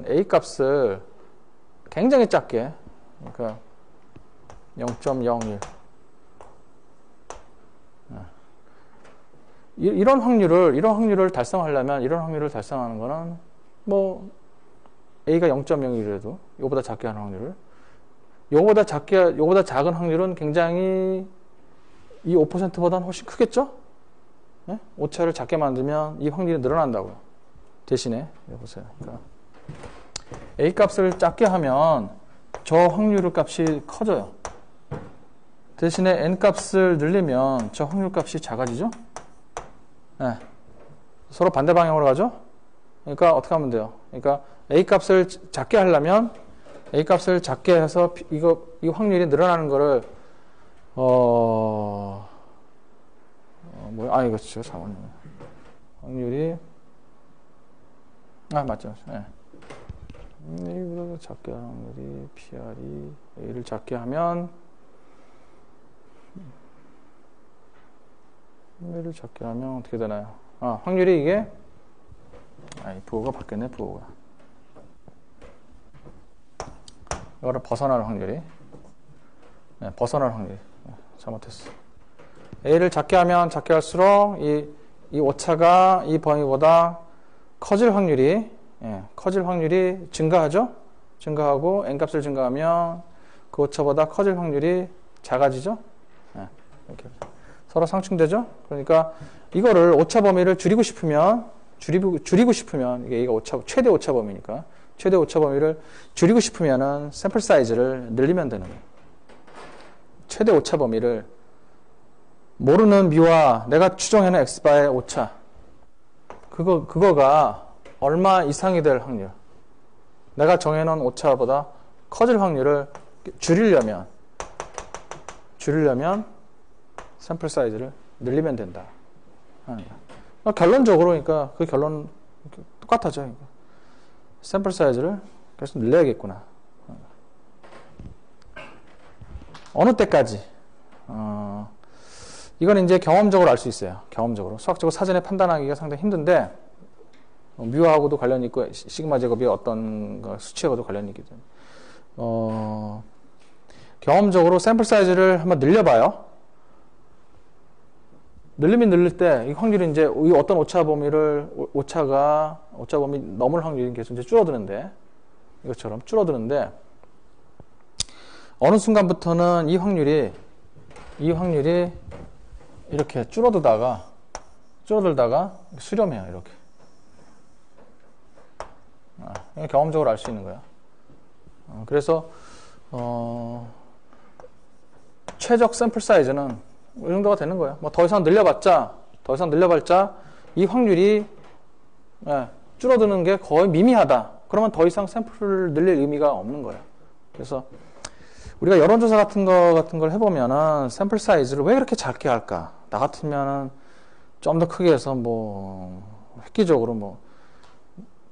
A 값을 굉장히 작게, 그러니까 0.01 이런 확률을 달성하는 거는 뭐 A가 0.01이라도 이거보다 작게 하는 확률을, 요거보다 작은 확률은 굉장히 이 5%보다는 훨씬 크겠죠? 네? 오차를 작게 만들면 이 확률이 늘어난다고요. 대신에 보세요. 그러니까 A 값을 작게 하면 저 확률 값이 커져요. 대신에 N 값을 늘리면 저 확률 값이 작아지죠? 네. 서로 반대 방향으로 가죠? 그러니까 어떻게 하면 돼요? 그러니까 A 값을 작게 하려면 A 값을 작게 해서 이 확률이 늘어나는 거를 이거 진짜 잘못네. 확률이 맞죠? 네. A보다 작게 하는 확률이 PR이 A를 작게 하면 어떻게 되나요? 확률이 이게 부호가 바뀌었네. 부호가 이거를 벗어날 확률이 잘못했어. A를 작게 하면 작게 할수록 이 오차가 이 범위보다 커질 확률이 증가하죠. 증가하고 N 값을 증가하면 그 오차보다 커질 확률이 작아지죠. 이렇게 서로 상충되죠. 그러니까 이거를 오차 범위를 줄이고 싶으면 이게 A가 최대 오차 범위니까 최대 오차 범위를 줄이고 싶으면은 샘플 사이즈를 늘리면 되는 거예요. 최대 오차 범위를 모르는 미와 내가 추정해놓은 x바의 오차, 그거가 얼마 이상이 될 확률, 내가 정해놓은 오차보다 커질 확률을 줄이려면 샘플 사이즈를 늘리면 된다. 결론적으로 그러니까 그 결론 똑같아져. 그러니까. 샘플 사이즈를 계속 늘려야겠구나. 어느 때까지? 이건 이제 경험적으로 알 수 있어요. 경험적으로. 수학적으로 사전에 판단하기가 상당히 힘든데, 뮤하고도 관련이 있고, 시그마 제곱이 어떤 수치하고도 관련이 있기 때문에. 경험적으로 샘플 사이즈를 한번 늘려봐요. 늘리면 늘릴 때, 이 확률이 이제, 이 어떤 오차 범위 넘을 확률이 계속 이제 줄어드는데, 이것처럼 줄어드는데, 어느 순간부터는 이 확률이 이렇게 줄어들다가 수렴해요, 이렇게. 이건 경험적으로 알 수 있는 거야. 그래서, 최적 샘플 사이즈는 이 정도가 되는 거예요. 뭐 더 이상 늘려봤자 이 확률이 줄어드는 게 거의 미미하다. 그러면 더 이상 샘플을 늘릴 의미가 없는 거예요. 그래서 우리가 여론조사 같은 걸 해보면은 샘플 사이즈를 왜 그렇게 작게 할까? 나 같으면은 좀 더 크게 해서 획기적으로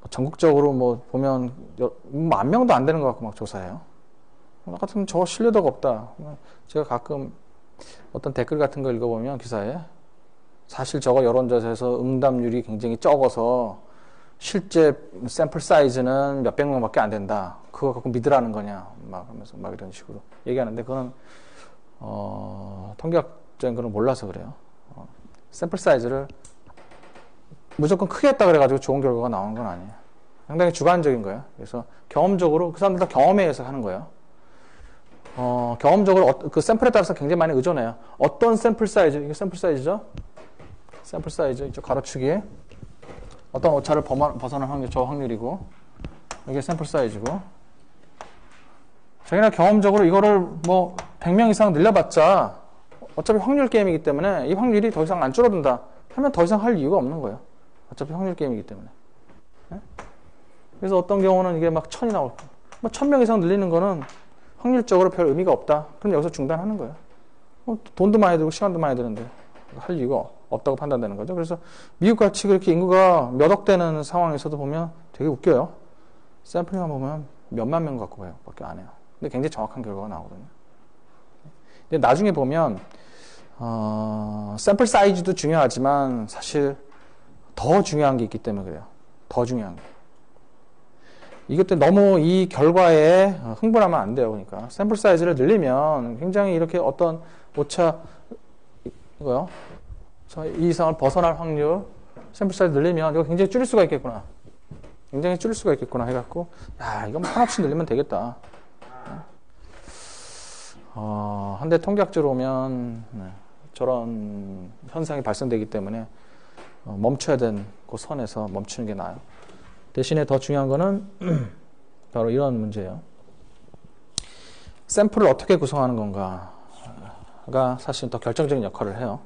전국적으로 보면 10,000명도 안 되는 것 같고 막 조사해요. 나 같으면 저거 신뢰도가 없다. 제가 가끔 어떤 댓글 같은 거 읽어보면 기사에 사실 저거 여론조사에서 응답률이 굉장히 적어서 실제 샘플 사이즈는 몇백 명밖에 안 된다. 그거 갖고 믿으라는 거냐. 하면서 이런 식으로 얘기하는데 그거는 통계학적인 거는 몰라서 그래요. 샘플 사이즈를 무조건 크게 했다 그래가지고 좋은 결과가 나오는 건 아니에요. 상당히 주관적인 거예요. 그래서 경험적으로 그 사람들 다 경험에 의해서 하는 거예요. 경험적으로 그 샘플에 따라서 굉장히 많이 의존해요. 어떤 샘플 사이즈, 이게 샘플 사이즈죠? 샘플 사이즈, 이쪽 가로축이 어떤 오차를 벗어날 확률, 저 확률이고, 이게 샘플 사이즈고, 자기나 경험적으로 이거를 100명 이상 늘려봤자 어차피 확률 게임이기 때문에 이 확률이 더 이상 안 줄어든다 하면 더 이상 할 이유가 없는 거예요. 어차피 확률 게임이기 때문에. 네? 그래서 어떤 경우는 이게 막 1000이 나올 거예요. 뭐 1000명 이상 늘리는 거는 확률적으로 별 의미가 없다. 그럼 여기서 중단하는 거예요. 돈도 많이 들고 시간도 많이 드는데 할 이유가 없다고 판단되는 거죠. 그래서 미국같이 그렇게 인구가 몇 억 되는 상황에서도 보면 되게 웃겨요. 샘플링만 보면 몇만 명 갖고 봐요. 밖에 안 해요. 근데 굉장히 정확한 결과가 나오거든요. 근데 나중에 보면 샘플 사이즈도 중요하지만 사실 더 중요한 게 있기 때문에 그래요. 더 중요한 게. 이것 때문에 너무 이 결과에 흥분하면 안 돼요. 그러니까 샘플 사이즈를 늘리면 굉장히 이렇게 어떤 오차 이거요. 이 이상을 벗어날 확률 샘플 사이즈 늘리면 이거 굉장히 줄일 수가 있겠구나. 굉장히 줄일 수가 있겠구나 해갖고 야 이거 한없이 늘리면 되겠다. 한데 통계학적으로 보면 저런 현상이 발생되기 때문에 멈춰야 되는 그 선에서 멈추는 게 나아요. 대신에 더 중요한 거는 바로 이런 문제예요. 샘플을 어떻게 구성하는 건가가 사실 더 결정적인 역할을 해요.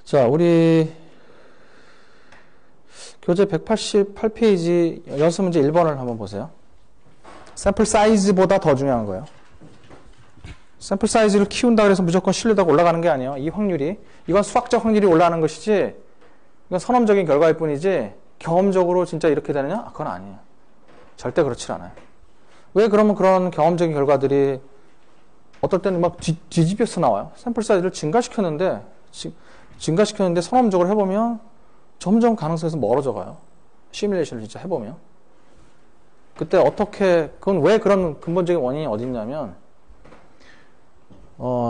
자, 우리 교재 188페이지 연습 문제 1번을 한번 보세요. 샘플 사이즈보다 더 중요한 거예요. 샘플 사이즈를 키운다 그래서 무조건 신뢰도가 올라가는 게 아니에요. 이 확률이. 이건 수학적 확률이 올라가는 것이지 이건 선험적인 결과일 뿐이지 경험적으로 진짜 이렇게 되느냐? 그건 아니에요. 절대 그렇지 않아요. 왜 그러면 그런 경험적인 결과들이 어떨 때는 막 뒤집혀서 나와요. 샘플 사이즈를 증가시켰는데 선험적으로 해보면 점점 가능성에서 멀어져 가요. 시뮬레이션을 진짜 해보면. 그때 어떻게, 그건 왜 그런 근본적인 원인이 어디 있냐면,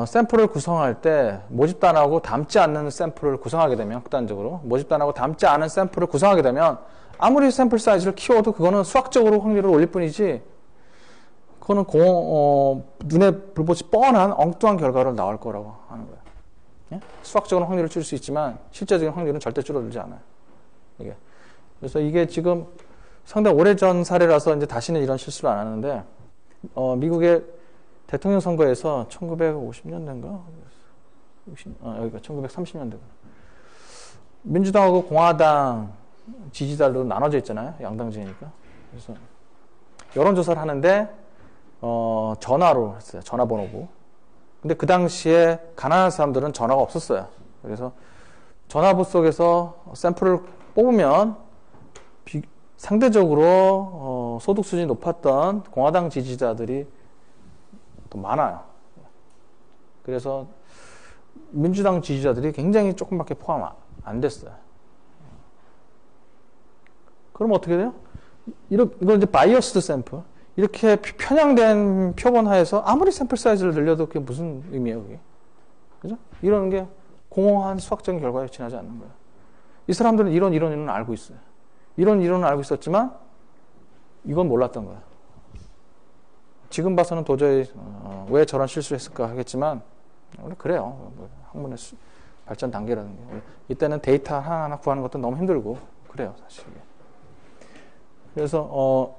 샘플을 구성할 때 모집단하고 닮지 않는 샘플을 구성하게 되면, 극단적으로 모집단하고 닮지 않은 샘플을 구성하게 되면 아무리 샘플 사이즈를 키워도 그거는 수학적으로 확률을 올릴 뿐이지 그거는 눈에 불꽃이 뻔한 엉뚱한 결과를 나올 거라고 하는 거예요. 예? 수학적으로 확률을 줄일 수 있지만 실제적인 확률은 절대 줄어들지 않아요. 이게. 그래서 이게 지금 상당히 오래전 사례라서 이제 다시는 이런 실수를 안 하는데 미국의 대통령 선거에서 1950년대인가? 여기가 1930년대구나. 민주당하고 공화당 지지자로 나눠져 있잖아요. 양당제니까. 그래서 여론조사를 하는데 전화로 했어요. 전화번호고. 근데 그 당시에 가난한 사람들은 전화가 없었어요. 그래서 전화부 속에서 샘플을 뽑으면 상대적으로 소득 수준이 높았던 공화당 지지자들이 더 많아요. 그래서 민주당 지지자들이 굉장히 조금밖에 포함 안 됐어요. 그럼 어떻게 돼요? 이건 이제 바이어스드 샘플. 이렇게 편향된 표본 하에서 아무리 샘플 사이즈를 늘려도 그게 무슨 의미예요, 그게? 그죠? 이런 게 공허한 수학적인 결과에 지나지 않는 거예요. 이 사람들은 이런 이론은 알고 있어요. 이런 이론은 알고 있었지만 이건 몰랐던 거예요. 지금 봐서는 도저히 왜 저런 실수를 했을까 하겠지만 원래 그래요. 학문의 발전 단계라는 게. 이때는 데이터 하나하나 구하는 것도 너무 힘들고 그래요, 사실. 그래서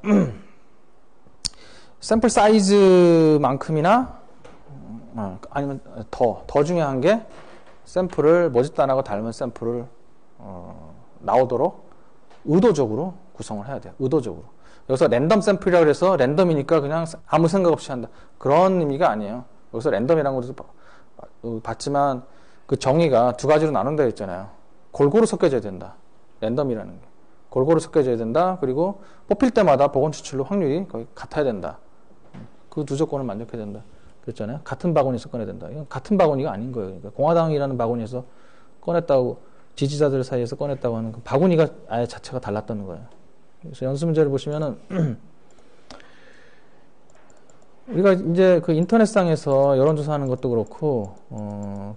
샘플 사이즈만큼이나 아니면 더 중요한 게 샘플을 모집단하고 닮은 샘플을 나오도록 의도적으로 구성을 해야 돼요. 의도적으로. 여기서 랜덤 샘플이라고 해서 랜덤이니까 그냥 아무 생각 없이 한다. 그런 의미가 아니에요. 여기서 랜덤이라는 것도 봤지만 그 정의가 두 가지로 나눈다고 했잖아요. 골고루 섞여져야 된다. 랜덤이라는 게. 골고루 섞여져야 된다. 그리고 뽑힐 때마다 보건 추출로 확률이 거의 같아야 된다. 그 두 조건을 만족해야 된다. 그랬잖아요. 같은 바구니에서 꺼내야 된다. 이건 같은 바구니가 아닌 거예요. 그러니까 공화당이라는 바구니에서 꺼냈다고 지지자들 사이에서 꺼냈다고 하는 그 바구니가 아예 자체가 달랐다는 거예요. 그래서 연습 문제를 보시면은 우리가 이제 그 인터넷상에서 여론조사하는 것도 그렇고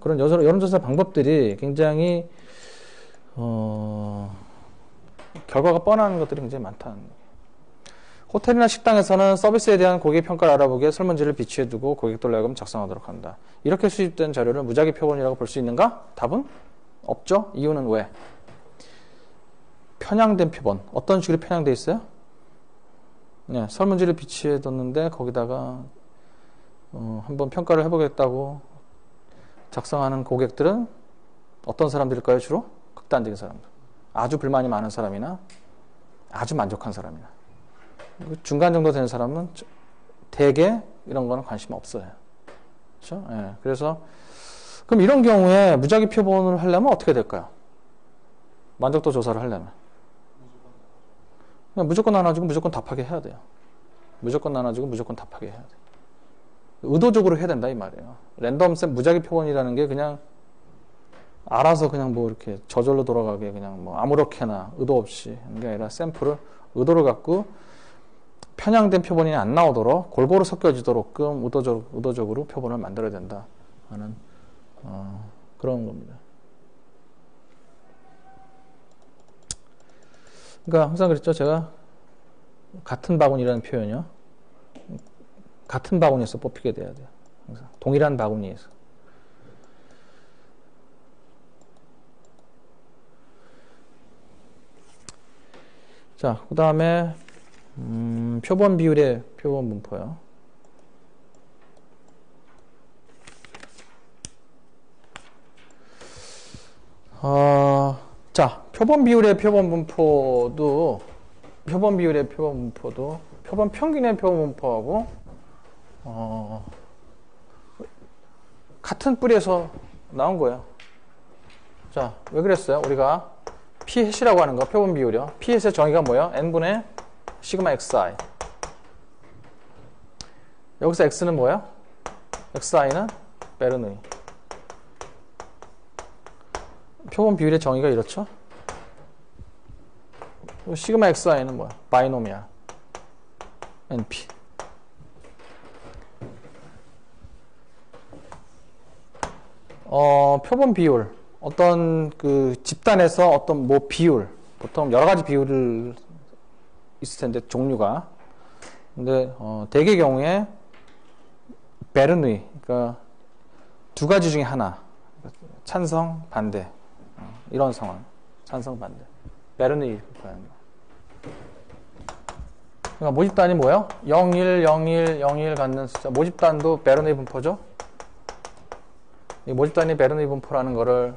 그런 여론조사 방법들이 굉장히 결과가 뻔한 것들이 굉장히 많다는 거예요. 호텔이나 식당에서는 서비스에 대한 고객 평가를 알아보기에 설문지를 비치해 두고 고객들로 하여금 작성하도록 한다. 이렇게 수집된 자료를 무작위 표본이라고 볼 수 있는가? 답은 없죠. 이유는 왜? 편향된 표본. 어떤 식으로 편향되어 있어요? 네, 설문지를 비치해 뒀는데 거기다가 한번 평가를 해보겠다고 작성하는 고객들은 어떤 사람들일까요? 주로 극단적인 사람들. 아주 불만이 많은 사람이나 아주 만족한 사람이나 중간 정도 되는 사람은 대개 이런 거는 관심 없어요. 그렇죠? 예. 그래서 그럼 이런 경우에 무작위 표본을 하려면 어떻게 될까요? 만족도 조사를 하려면 그냥 무조건 나눠주고 무조건 답하게 해야 돼요. 무조건 나눠주고 무조건 답하게 해야 돼요. 의도적으로 해야 된다 이 말이에요. 랜덤 무작위 표본이라는 게 그냥 알아서 그냥 뭐 이렇게 저절로 돌아가게 그냥 뭐 아무렇게나 의도 없이 하는 게 아니라 샘플을 의도를 갖고 편향된 표본이 안 나오도록 골고루 섞여지도록끔 의도적으로 표본을 만들어야 된다 하는 그런 겁니다. 그러니까 항상 그랬죠. 제가 같은 바구니라는 표현이요. 같은 바구니에서 뽑히게 돼야 돼요. 항상 동일한 바구니에서. 자, 그 다음에 표본 비율의 표본 분포요. 자, 표본 비율의 표본 분포도 표본 평균의 표본 분포하고 같은 뿌리에서 나온 거예요. 자, 왜 그랬어요? 우리가 P-햇이라고 하는 거, 표본 비율이요. P-햇의 정의가 뭐예요? N분의 시그마 XI. 여기서 X는 뭐예요? XI는 베르누이. 표본 비율의 정의가 이렇죠? 시그마 XI는 뭐야? 바이노미알. NP. 표본 비율. 어떤 그 집단에서 어떤 뭐 비율. 보통 여러 가지 비율을 있을 텐데, 종류가. 근데, 대개 경우에 베르누이. 그러니까 두 가지 중에 하나. 찬성, 반대. 이런 상황. 찬성, 반대. 베르누이. 그러니까 모집단이 뭐예요? 0, 1, 0, 1, 0, 1 갖는 숫자. 모집단도 베르누이 분포죠? 이 모집단이 베르누이 분포라는 거를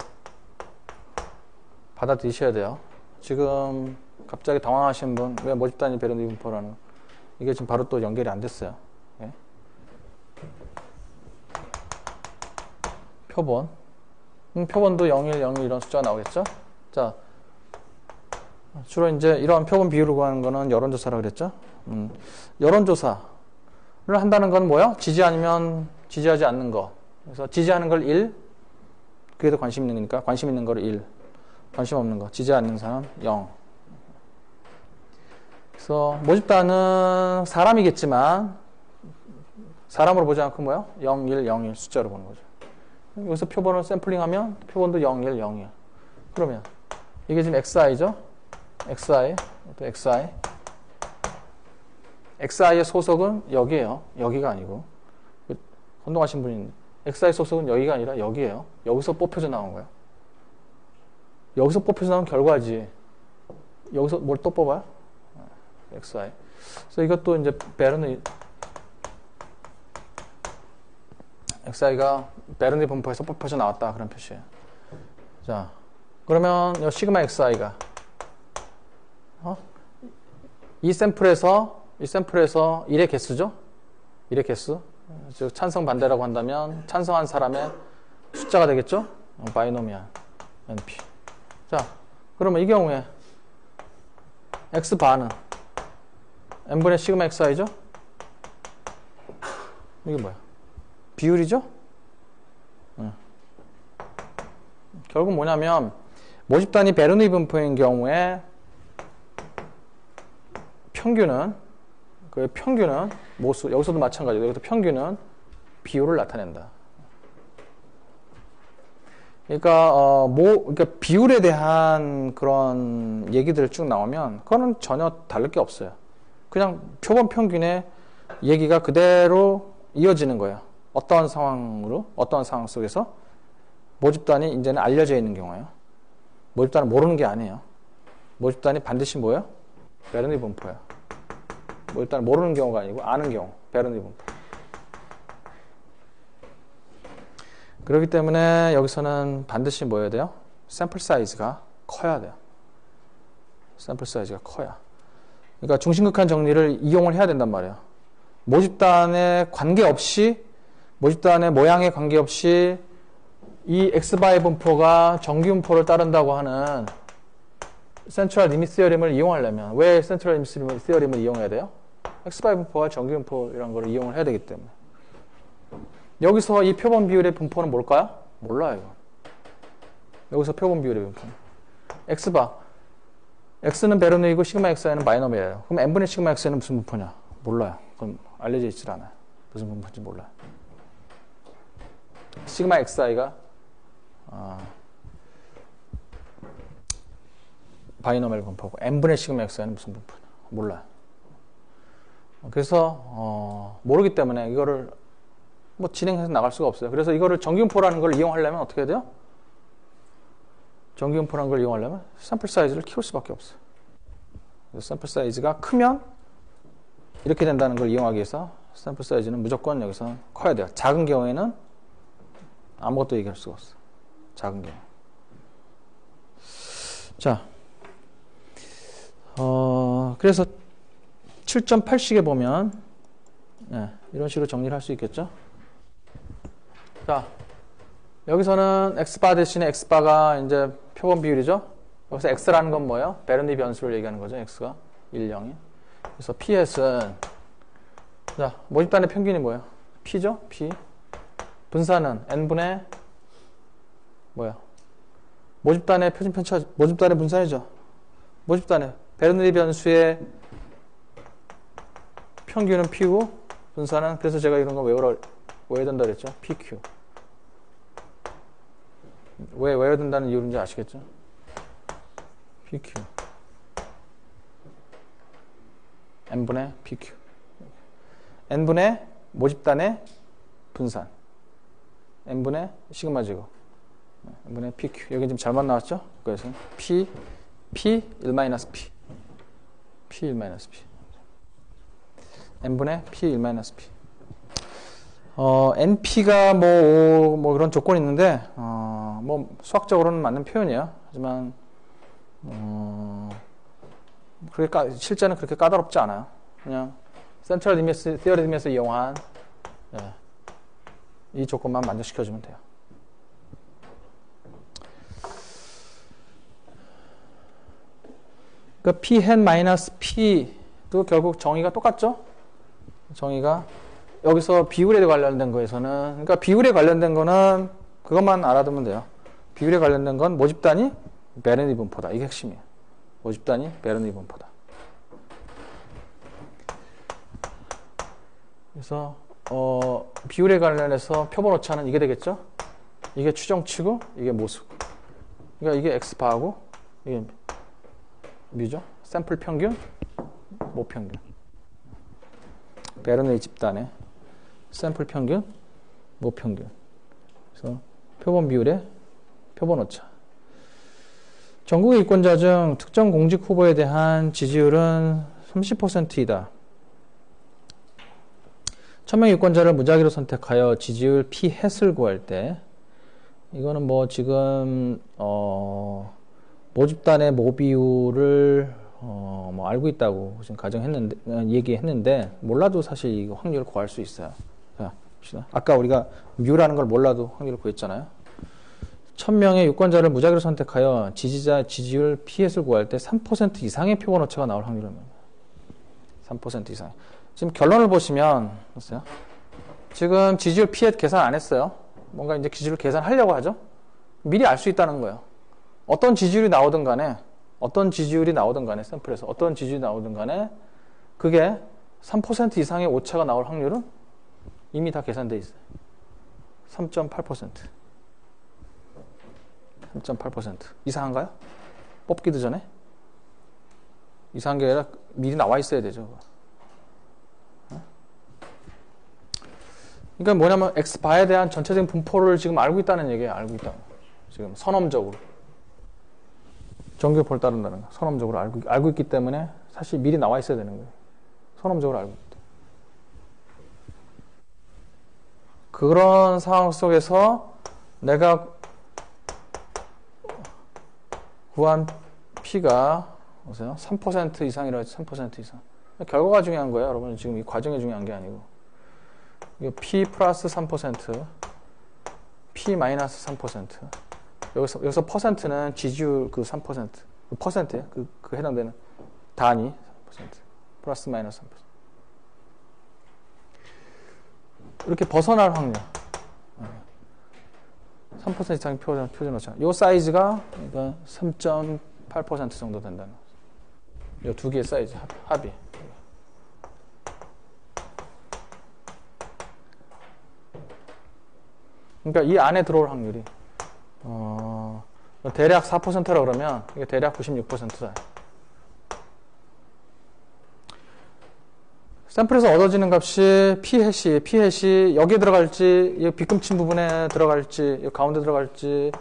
받아들이셔야 돼요. 지금 갑자기 당황하신 분, 왜 모집단이 베르누이 분포라는 거? 이게 지금 바로 또 연결이 안 됐어요. 예? 표본. 표본도 0, 1, 0, 1 이런 숫자가 나오겠죠? 자, 주로 이제 이런 표본 비율을 구하는 거는 여론조사라고 그랬죠? 여론조사를 한다는 건 뭐예요? 지지 아니면 지지하지 않는 거. 그래서 지지하는 걸 1, 그게 더 관심 있는 거니까 관심 있는 거를 1, 관심 없는 거, 지지 않는 사람 0. 그래서 모집단은 사람이겠지만 사람으로 보지 않고 뭐예요? 0, 1, 0, 1 숫자로 보는 거죠. 여기서 표본을 샘플링하면 표본도 0, 1, 0, 1. 그러면 이게 지금 XI죠? XI, 또 XI. XI의 소속은 여기에요. 여기가 아니고. 혼동하신 분이 있는데. XI 소속은 여기가 아니라 여기에요. 여기서 뽑혀서 나온 거예요. 여기서 뽑혀서 나온 결과지. 여기서 뭘 또 뽑아요? XI. 그래서 이것도 이제 베르누이, XI가 베르누이 분포에서 뽑혀서 나왔다. 그런 표시예요. 자, 그러면 이 시그마 XI가 이 샘플에서 1의 개수죠? 1의 개수. 즉 찬성 반대라고 한다면 찬성한 사람의 숫자가 되겠죠? 바이노미알 NP. 자, 그러면 이 경우에 X바는 N분의 시그마 XI죠? 이게 뭐야? 비율이죠? 결국 뭐냐면 모집단이 베르누이 분포인 경우에 평균은 모수, 여기서도 마찬가지고 여기서 평균은 비율을 나타낸다. 그러니까 비율에 대한 그런 얘기들 쭉 나오면 그거는 전혀 다를 게 없어요. 그냥 표본 평균의 얘기가 그대로 이어지는 거예요. 어떤 상황 속에서 모집단이 이제는 알려져 있는 경우예요. 모집단은 모르는 게 아니에요. 모집단이 반드시 뭐예요? 베르누이 분포예요. 모집단은 모르는 경우가 아니고 아는 경우. 베르누이 분포. 그렇기 때문에 여기서는 반드시 뭐 해야 돼요? 샘플 사이즈가 커야 돼요. 샘플 사이즈가 커야. 그러니까 중심극한 정리를 이용을 해야 된단 말이에요. 모집단에 관계없이, 모집단의 모양에 관계없이 이 x바의 분포가 정규 분포를 따른다고 하는 센트럴 리밋 시어림을 이용하려면 왜 센트럴 리밋 시어림을 이용해야 돼요? x바의 분포가 정규 분포라는 걸 이용을 해야 되기 때문에. 여기서 이 표본 비율의 분포는 뭘까요? 몰라요. 이거. 여기서 표본 비율의 분포는 x바. x는 베르누이고 시그마 x는 마이너미예요. 그럼 n분의 시그마 x는 무슨 분포냐? 몰라요. 그럼 알려져 있질 않아요. 무슨 분포인지 몰라요. 시그마 xi가 바이너멜 분포고 n분의 시그마 x는 무슨 분포냐? 몰라요. 그래서 모르기 때문에 이거를 뭐 진행해서 나갈 수가 없어요. 그래서 이거를 정규분포라는 걸 이용하려면 어떻게 해야 돼요? 정규분포라는 걸 이용하려면 샘플 사이즈를 키울 수밖에 없어요. 그래서 샘플 사이즈가 크면 이렇게 된다는 걸 이용하기 위해서 샘플 사이즈는 무조건 여기서 커야 돼요. 작은 경우에는 아무것도 얘기할 수가 없어요. 작은 경우. 자, 그래서 7.8식에 보면 이런 식으로 정리를 할 수 있겠죠. 자, 여기서는 x바 대신에 x바가 이제 표본 비율이죠. 여기서 x라는 건 뭐예요? 베르누이 변수를 얘기하는 거죠. x가 1, 0이. 그래서 ps는 자, 모집단의 평균이 뭐예요? p죠? p. 분산은 n분의 뭐야? 모집단의 표준 편차, 모집단의 분산이죠. 모집단의 베르누이 변수의 평균은 p고 분산은 그래서 제가 이런 거 외워야 된다 그랬죠. pq. 왜 외워야 된다는 이유인지 아시겠죠? pq. n분의 pq. n분의 모집단의 분산. n분의 시그마 제곱. n분의 pq. 여기 지금 잘못 나왔죠? 그래서 p 1-p. p 1-p. n분의 p 1-p. np가 뭐 그런 조건이 있는데, 뭐 수학적으로는 맞는 표현이에요. 하지만, 실제는 그렇게 까다롭지 않아요. 그냥 센트럴 리밋 시어림에서 이용한 이 조건만 만족시켜주면 돼요. 그러니까 p-p도 결국 정의가 똑같죠? 정의가 여기서 비율에 관련된 거에서는, 그러니까 비율에 관련된 거는 그것만 알아두면 돼요. 비율에 관련된 건 모집단이 베르누이 분포다. 이게 핵심이에요. 모집단이 베르누이 분포다. 그래서 비율에 관련해서 표본 오차는 이게 되겠죠? 이게 추정치고 이게 모수고. 그러니까 이게 x바하고 이게 뮤죠? 샘플 평균, 모평균. 베르누이 집단의 샘플 평균, 모평균. 그래서 표본 비율의 표본 오차. 전국의 유권자 중 특정 공직 후보에 대한 지지율은 30%이다. 1000명 유권자를 무작위로 선택하여 지지율 p-햇을 구할 때, 이거는 뭐 지금 모집단의 모비율을 뭐 알고 있다고 지금 가정했는데, 얘기했는데, 몰라도 사실 이거 확률을 구할 수 있어요. 자, 봅시다. 아까 우리가 뮤라는 걸 몰라도 확률을 구했잖아요. 1000명의 유권자를 무작위로 선택하여 지지율 p-햇을 구할 때 3% 이상의 표본 오차가 나올 확률입니다. 3% 이상. 지금 결론을 보시면, 보세요. 지금 지지율 p-햇 계산 안 했어요. 뭔가 이제 지지율 계산하려고 하죠. 미리 알 수 있다는 거예요. 어떤 지지율이 나오든 간에, 샘플에서 어떤 지지율이 나오든 간에, 그게 3% 이상의 오차가 나올 확률은 이미 다 계산되어 있어요. 3.8%. 3.8%. 이상한가요? 뽑기도 전에? 이상한 게 아니라 미리 나와 있어야 되죠. 그러니까 뭐냐면 x바에 대한 전체적인 분포를 지금 알고 있다는 얘기예요. 알고 있다는 거. 지금 선험적으로. 정규분포를 따른다는 거. 선험적으로 알고 있기 때문에 사실 미리 나와 있어야 되는 거예요. 선험적으로 알고 있다. 그런 상황 속에서 내가 구한 P가 보세요. 3% 이상이라고 했죠. 3% 이상. 결과가 중요한 거예요. 여러분 지금 이 과정이 중요한 게 아니고. 이거 P 플러스 3%, P 마이너스 3%. 여기서 퍼센트는 지지율 그 3%. 그 퍼센트에 그 해당되는 단위 3%. 플러스 마이너스 3%. 이렇게 벗어날 확률. 3% 이상의 표준 오차. 이 사이즈가 그러니까 3.8% 정도 된다는 거죠. 이 두 개의 사이즈 합이. 그러니까 이 안에 들어올 확률이 대략 4%라 그러면 이게 대략 96%다. 샘플에서 얻어지는 값이 P 해시 여기에 들어갈지 이 빗금친 부분에 들어갈지 이 가운데 들어갈지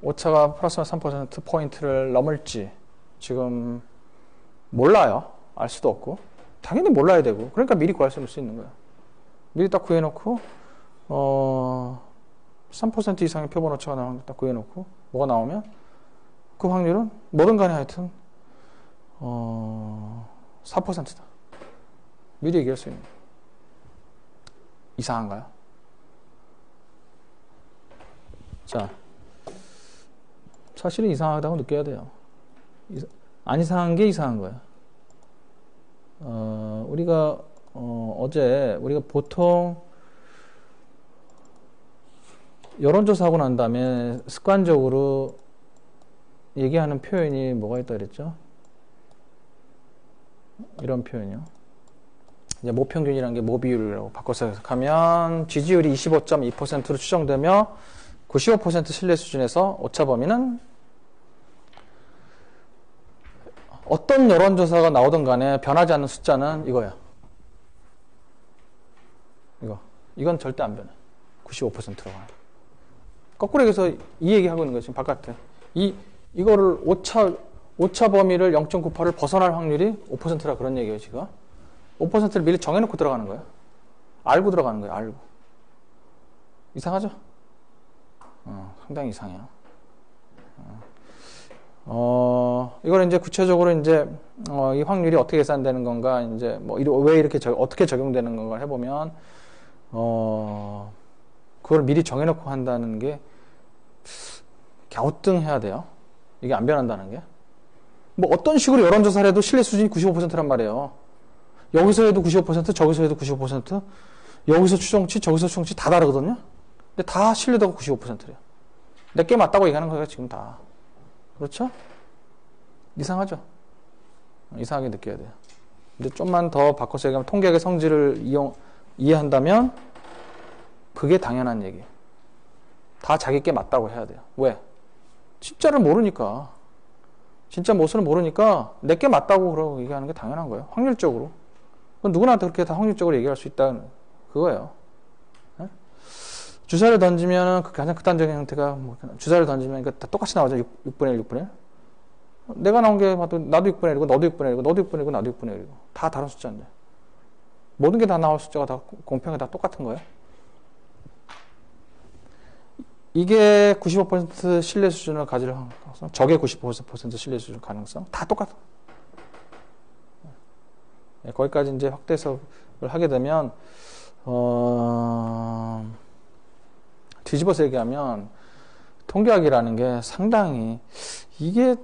오차가 플러스 3%포인트를 넘을지 지금 몰라요. 알 수도 없고 당연히 몰라야 되고 그러니까 미리 구할 수 있는 거예요. 미리 딱 구해놓고 3% 이상의 표본 오차가 나오는 거 딱 구해놓고 뭐가 나오면 그 확률은 뭐든 간에 하여튼 4%다. 미리 얘기할 수 있는 거예요. 이상한가요? 자, 사실은 이상하다고 느껴야 돼요. 안 이상한 게 이상한 거예요. 우리가 어제 우리가 보통 여론조사하고 난 다음에 습관적으로 얘기하는 표현이 뭐가 있다 그랬죠? 이런 표현이요. 이제 모평균이라는 게 모비율이라고 바꿔서 해석하면 지지율이 25.2%로 추정되며 95% 신뢰 수준에서 오차 범위는 어떤 여론조사가 나오든 간에 변하지 않는 숫자는 이거야. 이건 절대 안 변해. 95%라고 해요. 거꾸로 얘기해서 이 얘기하고 있는 거예요. 지금 바깥에. 이거를 오차 범위를 0.98을 벗어날 확률이 5%라 그런 얘기예요, 지금. 5%를 미리 정해놓고 들어가는 거예요. 알고 들어가는 거예요, 알고. 이상하죠? 상당히 이상해요. 이걸 이제 구체적으로 이제, 이 확률이 어떻게 계산되는 건가, 이제, 왜 이렇게, 어떻게 적용되는 건가 해보면, 그걸 미리 정해놓고 한다는 게, 갸우뚱해야 돼요. 이게 안 변한다는 게. 어떤 식으로 여론조사를 해도 신뢰 수준이 95%란 말이에요. 여기서 해도 95%, 저기서 해도 95%, 여기서 추정치, 저기서 추정치 다 다르거든요? 근데 다 신뢰도가 95%래요. 내게 맞다고 얘기하는 거예요, 지금 다. 그렇죠? 이상하죠? 이상하게 느껴야 돼요. 근데 좀만 더 바꿔서 얘기하면 통계학의 성질을 이해한다면 그게 당연한 얘기예요. 다 자기께 맞다고 해야 돼요. 왜? 진짜를 모르니까. 진짜 모습을 모르니까 내게 맞다고 그러고 얘기하는 게 당연한 거예요. 확률적으로. 누구나한테 그렇게 다 확률적으로 얘기할 수 있다는 그거예요. 네? 주사를 던지면 가장 극단적인 형태가 주사를 던지면 다 똑같이 나오죠. 6분의 1, 6분의 1. 내가 나온 게 봐도 나도 6분의 1이고 너도 6분의 1이고 너도 6분의 1이고 나도 6분의 1이고 다 다른 숫자인데 모든 게 다 나올 숫자가 다 공평하게 다 똑같은 거예요. 이게 95% 신뢰 수준을 가질 가능성, 적의 95% 신뢰 수준 가능성 다 똑같아. 거기까지 이제 확대 해석을 하게 되면 뒤집어서 얘기하면 통계학이라는 게 상당히 이게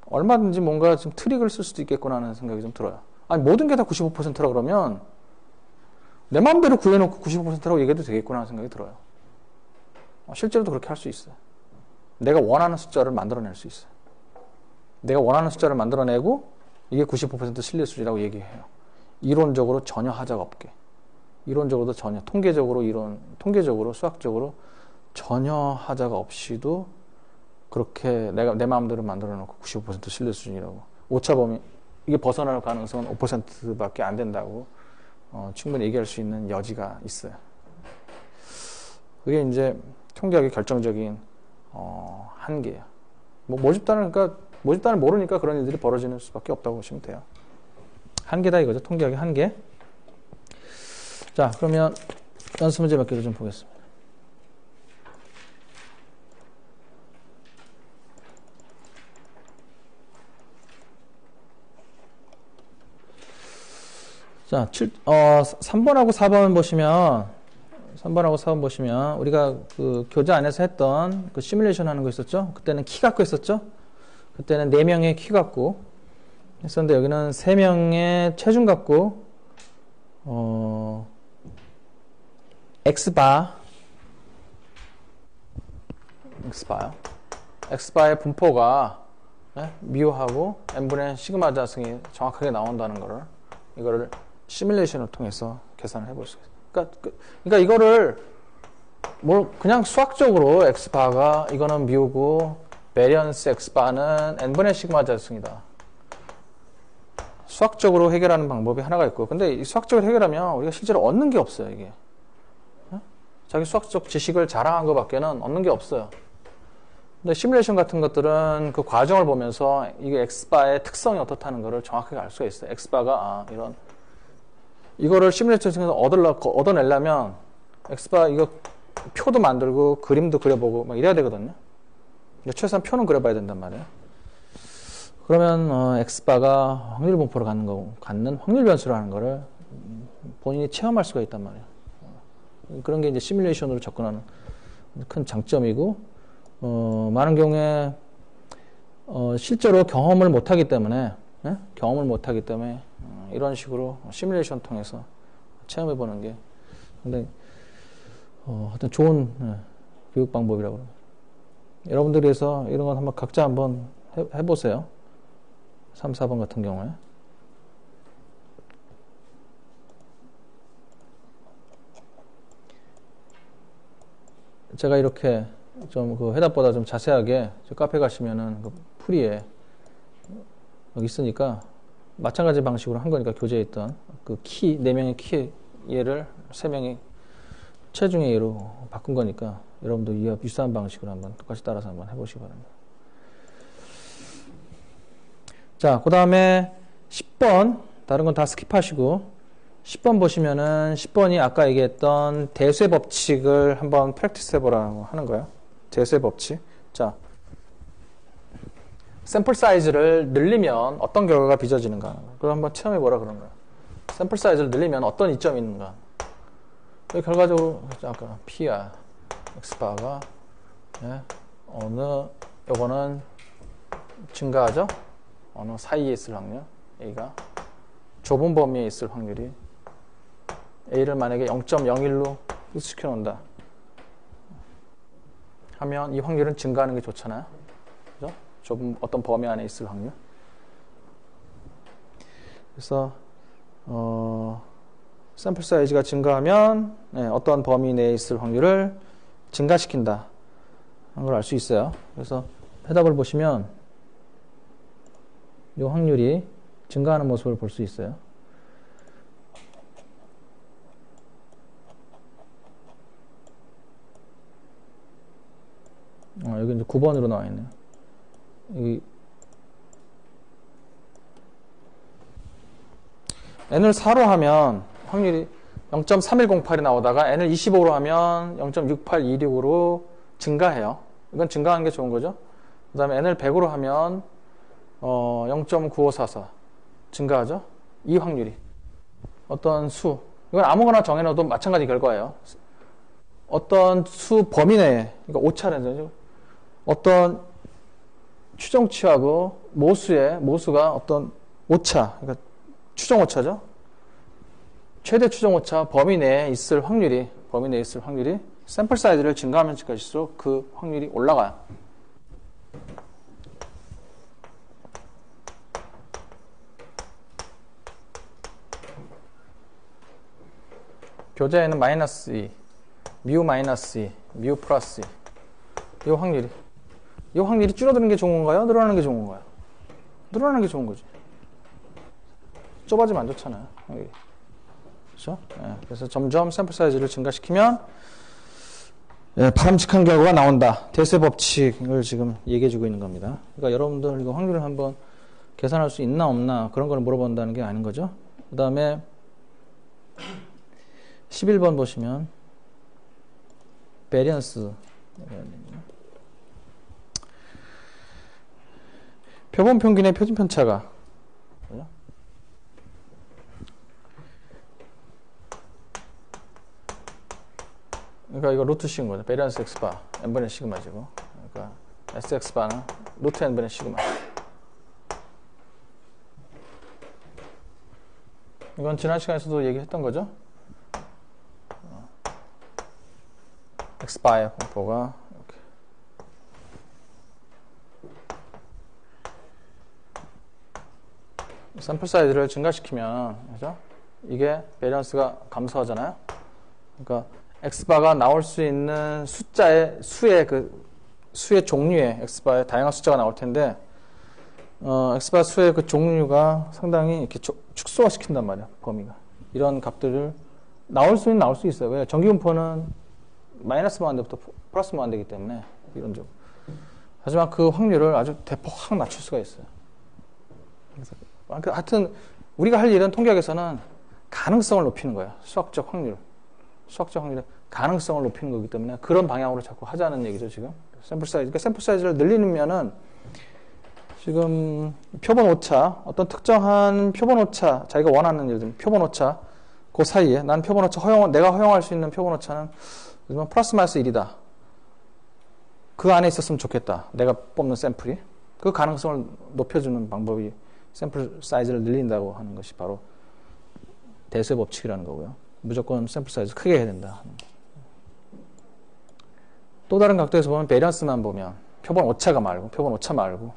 얼마든지 뭔가 좀 트릭을 쓸 수도 있겠구나 하는 생각이 좀 들어요. 아니 모든 게 다 95%라 그러면 내 마음대로 구해놓고 95%라고 얘기해도 되겠구나 하는 생각이 들어요. 실제로도 그렇게 할 수 있어요. 내가 원하는 숫자를 만들어낼 수 있어요. 내가 원하는 숫자를 만들어내고 이게 95% 신뢰 수준이라고 얘기해요. 이론적으로 전혀 하자가 없게. 이론적으로도 전혀, 통계적으로, 수학적으로 전혀 하자가 없이도 그렇게 내 마음대로 만들어 놓고 95% 신뢰 수준이라고. 오차 범위, 이게 벗어날 가능성은 5%밖에 안 된다고 충분히 얘기할 수 있는 여지가 있어요. 그게 이제 통계학의 결정적인 한계예요. 모집단을 모르니까 그런 일들이 벌어지는 수밖에 없다고 보시면 돼요. 한계다 이거죠. 통계학의 한계. 자, 그러면 연습 문제 몇 개를 좀 보겠습니다. 자, 3번하고 4번 보시면, 3번하고 4번 보시면, 우리가 그 교재 안에서 했던 그 시뮬레이션 하는 거 있었죠? 그때는 키 갖고 했었죠? 그때는 4명의 키 갖고 했었는데, 여기는 3명의 체중 갖고, X바요. X바의 분포가, 네? 미우하고 n분의 시그마 자승이 정확하게 나온다는 거를, 이거를 시뮬레이션을 통해서 계산을 해볼 수 있어요. 그러니까 이거를 그냥 수학적으로 x바가 이거는 미우고 베리언스 x바는 n분의 시그마 자승이다. 수학적으로 해결하는 방법이 하나가 있고, 근데 이 수학적으로 해결하면 우리가 실제로 얻는 게 없어요. 이게 자기 수학적 지식을 자랑한 것밖에는 얻는 게 없어요. 근데 시뮬레이션 같은 것들은 그 과정을 보면서 이게 x바의 특성이 어떻다는 것을 정확하게 알 수가 있어요. x바가 이런 이거를 시뮬레이션에서 얻어내려면 x바 이거 표도 만들고 그림도 그려보고 막 이래야 되거든요. 최소한 표는 그려봐야 된단 말이에요. 그러면 x바가 확률 분포를 갖는 확률 변수라는 거를 본인이 체험할 수가 있단 말이에요. 그런 게 이제 시뮬레이션으로 접근하는 큰 장점이고, 많은 경우에 실제로 경험을 못하기 때문에 이런 식으로 시뮬레이션 통해서 체험해 보는 게 상당히 하여튼 좋은 교육 방법이라고 합니다. 여러분들이 해서 이런 건 한번 각자 한번 해보세요. 3, 4번 같은 경우에. 제가 이렇게 좀 그 해답보다 좀 자세하게 저 카페 가시면은 그 풀이에 여기 있으니까 마찬가지 방식으로 한 거니까 교재에 있던 그 키, 4명의 키 예를 3명의 체중의 예로 바꾼 거니까 여러분도 이와 유사한 방식으로 한번 똑같이 따라서 한번 해보시기 바랍니다. 자, 그 다음에 10번, 다른 건 다 스킵하시고 10번 보시면은 10번이 아까 얘기했던 대수의 법칙을 한번 프랙티스 해보라고 하는 거예요. 대수의 법칙. 자, 샘플 사이즈를 늘리면 어떤 결과가 빚어지는가. 그걸 한번 체험해보라 그런 거예요. 샘플 사이즈를 늘리면 어떤 이점이 있는가. 결과적으로 아까 P야, X바가 요거는 증가하죠. 어느 사이에 있을 확률, A가 좁은 범위에 있을 확률이 A를 만약에 0.01로 시켜 놓는다 하면 이 확률은 증가하는 게 좋잖아요. 그죠? 좁은 어떤 범위 안에 있을 확률. 그래서 샘플 사이즈가 증가하면 어떤 범위 내에 있을 확률을 증가시킨다 하는 걸 알 수 있어요. 그래서 해답을 보시면 이 확률이 증가하는 모습을 볼 수 있어요. 여기 이제 9번으로 나와 있네요. 여기 n을 4로 하면 확률이 0.3108이 나오다가 n을 25로 하면 0.6826으로 증가해요. 이건 증가하는 게 좋은 거죠. 그 다음에 n을 100으로 하면 0.9544 증가하죠. 이 확률이 어떤 수, 이건 아무거나 정해놔도 마찬가지 결과예요. 어떤 수 범위 내에, 그러니까 오차라는 거죠. 어떤 추정치하고 모수가 어떤 오차, 그러니까 추정 오차죠. 최대 추정 오차 범위 내에 있을 확률이 샘플 사이즈를 증가하면 증가할수록 그 확률이 올라가요. 교재에는 마이너스 2, 뮤 마이너스 2, 뮤 플러스 2. 이 확률이 줄어드는 게 좋은 건가요? 늘어나는 게 좋은 건가요? 늘어나는 게 좋은 거지. 좁아지면 안 좋잖아요. 확률이. 그렇죠? 그래서 점점 샘플 사이즈를 증가시키면 바람직한 결과가 나온다. 대세 법칙을 지금 얘기해주고 있는 겁니다. 그러니까 여러분들 이거 확률을 한번 계산할 수 있나 없나 그런 걸 물어본다는 게 아닌 거죠. 그 다음에 11번 보시면 베리언스 표본 평균의 표준 편차가 그러니까 이거 루트 식인 거죠. 베리언스 x바 n분의 시그마지고, 그러니까 sx바는 루트 n분의 시그마. 이건 지난 시간에서도 얘기했던 거죠. x바의 분포가 이렇게. 샘플 사이즈를 증가시키면, 그죠? 이게 베리언스가 감소하잖아요. 그러니까 x바가 나올 수 있는 수의 종류의 x바의 다양한 숫자가 나올 텐데, x바 수의 그 종류가 상당히 이렇게 축소화 시킨단 말이야, 범위가. 이런 값들을 나올 수 있어요. 왜? 정기분포는 마이너스 무한대부터 플러스 무한대이기 때문에, 이론적으로. 하지만 그 확률을 아주 대폭 확 낮출 수가 있어요. 그래서 하여튼, 우리가 할 일은 통계학에서는 가능성을 높이는 거예요. 수학적 확률의 가능성을 높이는 거기 때문에 그런 방향으로 자꾸 하자는 얘기죠, 지금. 샘플 사이즈. 그러니까 샘플 사이즈를 늘리면은 지금 표본 오차, 어떤 특정한 표본 오차, 자기가 원하는 예를 들면 표본 오차, 그 사이에 난 표본 오차 내가 허용할 수 있는 표본 오차는 플러스 마이너스 1이다. 그 안에 있었으면 좋겠다. 내가 뽑는 샘플이. 그 가능성을 높여주는 방법이 샘플 사이즈를 늘린다고 하는 것이 바로 대수의 법칙이라는 거고요. 무조건 샘플 사이즈 크게 해야 된다. 또 다른 각도에서 보면 베리언스만 보면 표본 오차 말고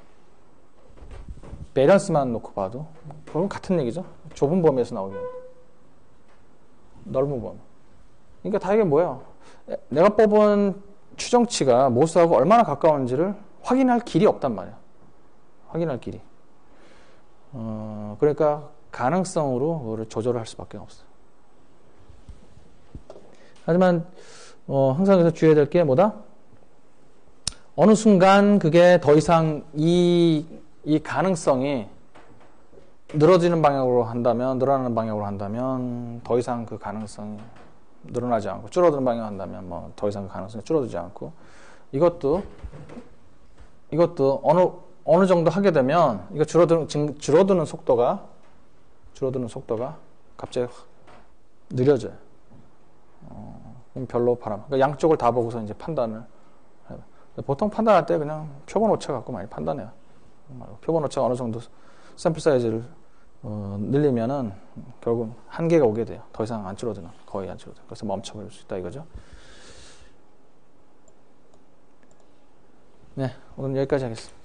베리언스만 놓고 봐도 그건 같은 얘기죠. 좁은 범위에서 나오게 넓은 범위. 그러니까 다 이게 뭐예요? 내가 뽑은 추정치가 모수하고 얼마나 가까운지를 확인할 길이 없단 말이야. 확인할 길이. 그러니까 가능성으로 그거를 조절을 할 수밖에 없어요. 하지만 항상 여기서 주의해야 될 게 뭐다? 어느 순간 그게 더 이상 이 가능성이 늘어나는 방향으로 한다면 더 이상 그 가능성이 늘어나지 않고, 줄어드는 방향으로 한다면 뭐 더 이상 그 가능성이 줄어들지 않고, 이것도 어느 정도 하게 되면 이거 줄어드는 속도가 갑자기 느려져요. 그럼 별로 그러니까 양쪽을 다 보고서 이제 판단을 해요. 보통 판단할 때 그냥 표본 오차 갖고 많이 판단해요. 표본 오차가 어느 정도 샘플 사이즈를 늘리면은 결국 한계가 오게 돼요. 더 이상 안 줄어드는, 거의 안 줄어들어요. 그래서 멈춰버릴 수 있다 이거죠. 네, 오늘 여기까지 하겠습니다.